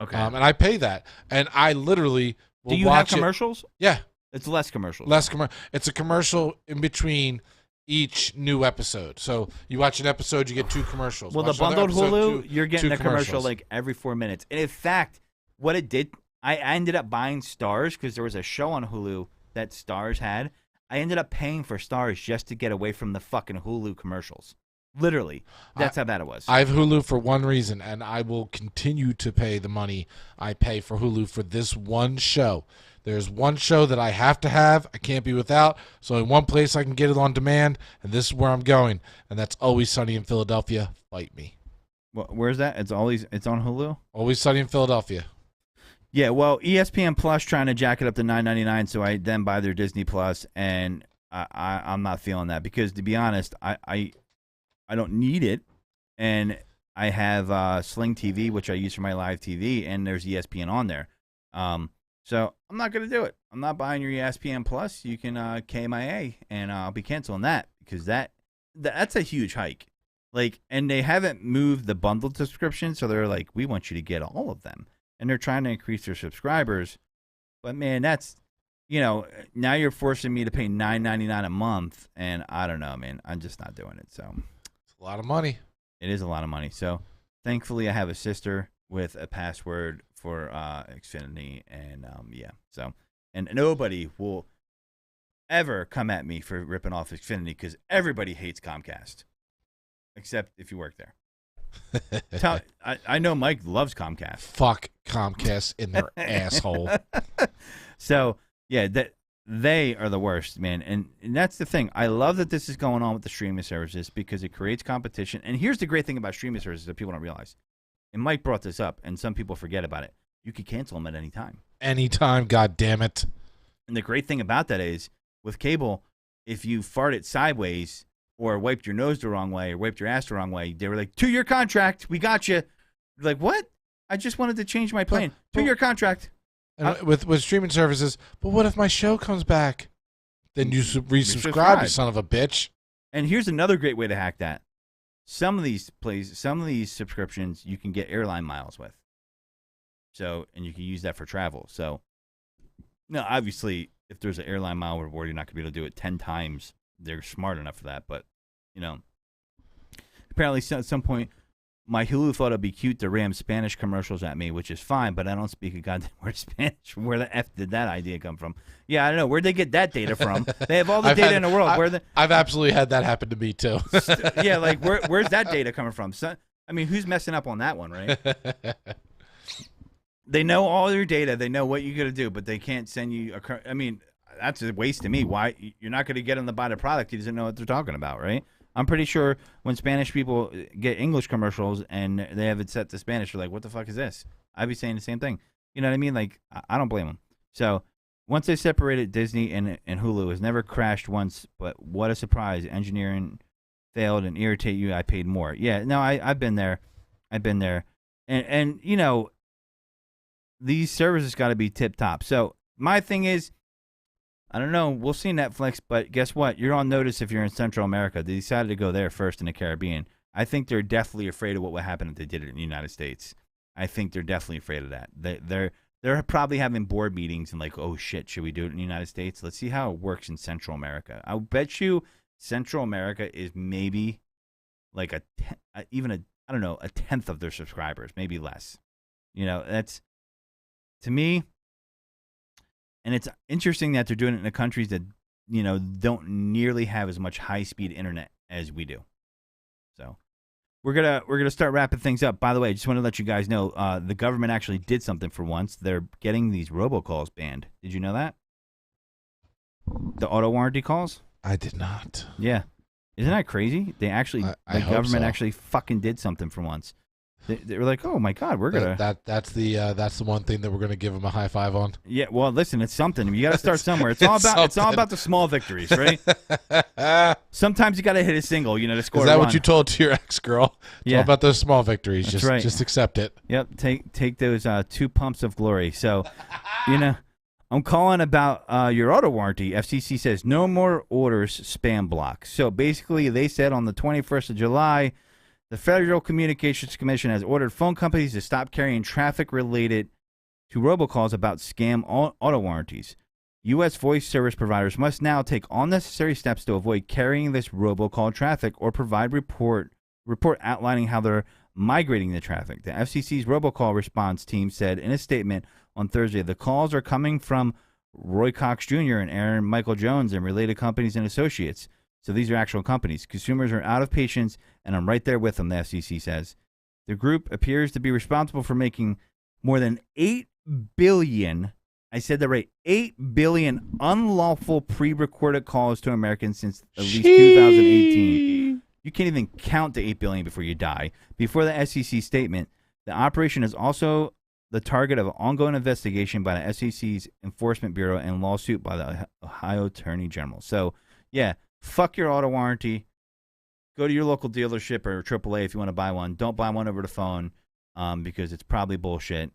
okay. And I pay that, and I literally will Do you have watch it. commercials? Yeah, It's less commercials. less commercial. It's a commercial in between each new episode. So you watch an episode, you get 2 commercials. Well, the Watch another bundled episode, Hulu, you're getting 2 a commercial commercials. like every 4 minutes. And in fact, what it did, I ended up buying Stars because there was a show on Hulu that Stars had. I ended up paying for Stars just to get away from the fucking Hulu commercials. Literally. That's how bad it was. I have Hulu for one reason, and I will continue to pay the money I pay for Hulu for this one show. There's one show that I have to have. I can't be without. So in one place I can get it on demand, and this is where I'm going. And that's Always Sunny in Philadelphia. Fight me. Where's that? It's on Hulu? Always Sunny in Philadelphia. Yeah, well, ESPN Plus trying to jack it up to $9.99, so I then buy their Disney Plus, and I'm not feeling that because, to be honest, I don't need it, and I have Sling TV, which I use for my live TV, and there's ESPN on there. So I'm not going to do it. I'm not buying your ESPN Plus. You can KMIA, and I'll be canceling that because that's a huge hike. Like, and they haven't moved the bundled subscription, so they're like, we want you to get all of them. And they're trying to increase their subscribers. But, man, that's, now you're forcing me to pay $9.99 a month. And I don't know, man. I'm just not doing it. So It's a lot of money. it is a lot of money. So thankfully, I have a sister with a password for Xfinity. And, yeah. So, and nobody will ever come at me for ripping off Xfinity because everybody hates Comcast. Except if you work there. I know Mike loves Comcast. Fuck Comcast in their asshole. So, yeah, they are the worst, man. And that's the thing. I love that this is going on with the streaming services because it creates competition. And here's the great thing about streaming services that people don't realize. And Mike brought this up, and some people forget about it. You could cancel them at any time. Anytime, God damn it. And the great thing about that is, with cable, if you farted sideways or wiped your nose the wrong way or wiped your ass the wrong way, they were like, 2-year contract, we got you. You're like, what? I just wanted to change my plan. 2-year contract. And with streaming services, but what if my show comes back? Then you resubscribe, you son of a bitch. And here's another great way to hack that. Some of these subscriptions you can get airline miles with. So, and you can use that for travel. So, no, obviously, if there's an airline mile reward, you're not going to be able to do it 10 times. They're smart enough for that, but, apparently at some point, my Hulu thought it'd be cute to ram Spanish commercials at me, which is fine, but I don't speak a goddamn word of Spanish. Where the F did that idea come from? Yeah, I don't know. Where'd they get that data from? They have all the data in the world. I've absolutely had that happen to me, too. Yeah, like, where's that data coming from? So, I mean, who's messing up on that one, right? They know all your data. They know what you're going to do, but they can't send you I mean, that's a waste to me. Why? You're not going to get them to buy the product. He doesn't know what they're talking about, right? I'm pretty sure when Spanish people get English commercials and they have it set to Spanish, they're like, what the fuck is this? I'd be saying the same thing. You know what I mean? Like, I don't blame them. So once they separated, Disney and Hulu has never crashed once, but what a surprise. Engineering failed and irritate you. I paid more. Yeah, no, I've been there. And these services got to be tip top. So my thing is, I don't know. We'll see Netflix, but guess what? You're on notice if you're in Central America. They decided to go there first in the Caribbean. I think they're definitely afraid of what would happen if they did it in the United States. I think they're definitely afraid of that. They're probably having board meetings and like, oh shit, should we do it in the United States? Let's see how it works in Central America. I'll bet you Central America is maybe like a tenth of their subscribers, maybe less. That's, to me. And it's interesting that they're doing it in the countries that, don't nearly have as much high-speed internet as we do. So we're gonna start wrapping things up. By the way, I just want to let you guys know the government actually did something for once. They're getting these robocalls banned. Did you know that? The auto warranty calls? I did not. Yeah. Isn't that crazy? They actually, the government actually fucking did something for once. They were like, "Oh my God, we're gonna." That's the one thing that we're gonna give them a high five on. Yeah, well, listen, it's something. You got to start somewhere. It's all about the small victories, right? Sometimes you got to hit a single, to score. Is that what you told to your ex-girl? It's all about those small victories. Just accept it. Yep. Take those 2 pumps of glory. So, I'm calling about your auto warranty. FCC says no more orders spam block. So basically, they said on the 21st of July, the Federal Communications Commission has ordered phone companies to stop carrying traffic related to robocalls about scam auto warranties. U.S. voice service providers must now take all necessary steps to avoid carrying this robocall traffic or provide report outlining how they're migrating the traffic. The FCC's robocall response team said in a statement on Thursday, the calls are coming from Roy Cox Jr. and Aaron Michael Jones and related companies and associates. So these are actual companies. Consumers are out of patience, and I'm right there with them, the FCC says. The group appears to be responsible for making more than 8 billion, I said that right, 8 billion unlawful pre-recorded calls to Americans since at least 2018. You can't even count to 8 billion before you die. Before the SEC statement, the operation is also the target of an ongoing investigation by the SEC's Enforcement Bureau and lawsuit by the Ohio Attorney General. So, yeah, fuck your auto warranty. Go to your local dealership or AAA if you want to buy one. Don't buy one over the phone because it's probably bullshit.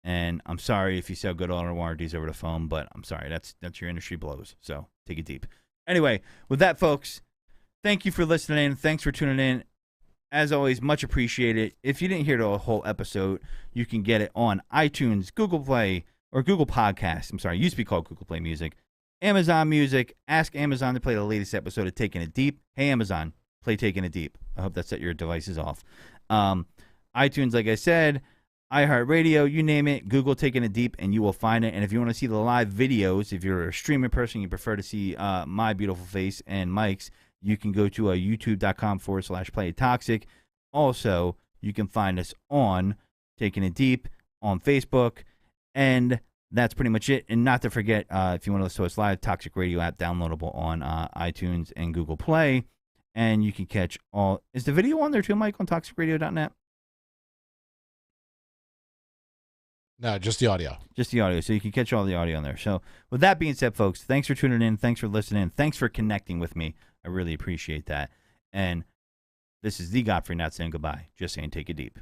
And I'm sorry if you sell good auto warranties over the phone, but I'm sorry. That's your industry blows. So take it deep. Anyway, with that, folks, thank you for listening. Thanks for tuning in. As always, much appreciated. If you didn't hear the whole episode, you can get it on iTunes, Google Play, or Google Podcasts. I'm sorry, it used to be called Google Play Music. Amazon Music. Ask Amazon to play the latest episode of Taking It Deep. Hey, Amazon, play Taking It Deep. I hope that set your devices off. iTunes, like I said, iHeartRadio, you name it, Google Taking It Deep, and you will find it. And if you want to see the live videos, if you're a streaming person, you prefer to see my beautiful face and Mike's, you can go to youtube.com/playitoxic. Also, you can find us on Taking It Deep on Facebook. And that's pretty much it. And not to forget, if you want to listen to us live, Toxic Radio app downloadable on iTunes and Google Play. And you can catch all. Is the video on there too, Mike, on toxicradio.net? No, just the audio. Just the audio. So you can catch all the audio on there. So with that being said, folks, thanks for tuning in. Thanks for listening. Thanks for connecting with me. I really appreciate that. And this is the Godfrey not saying goodbye, just saying take it deep.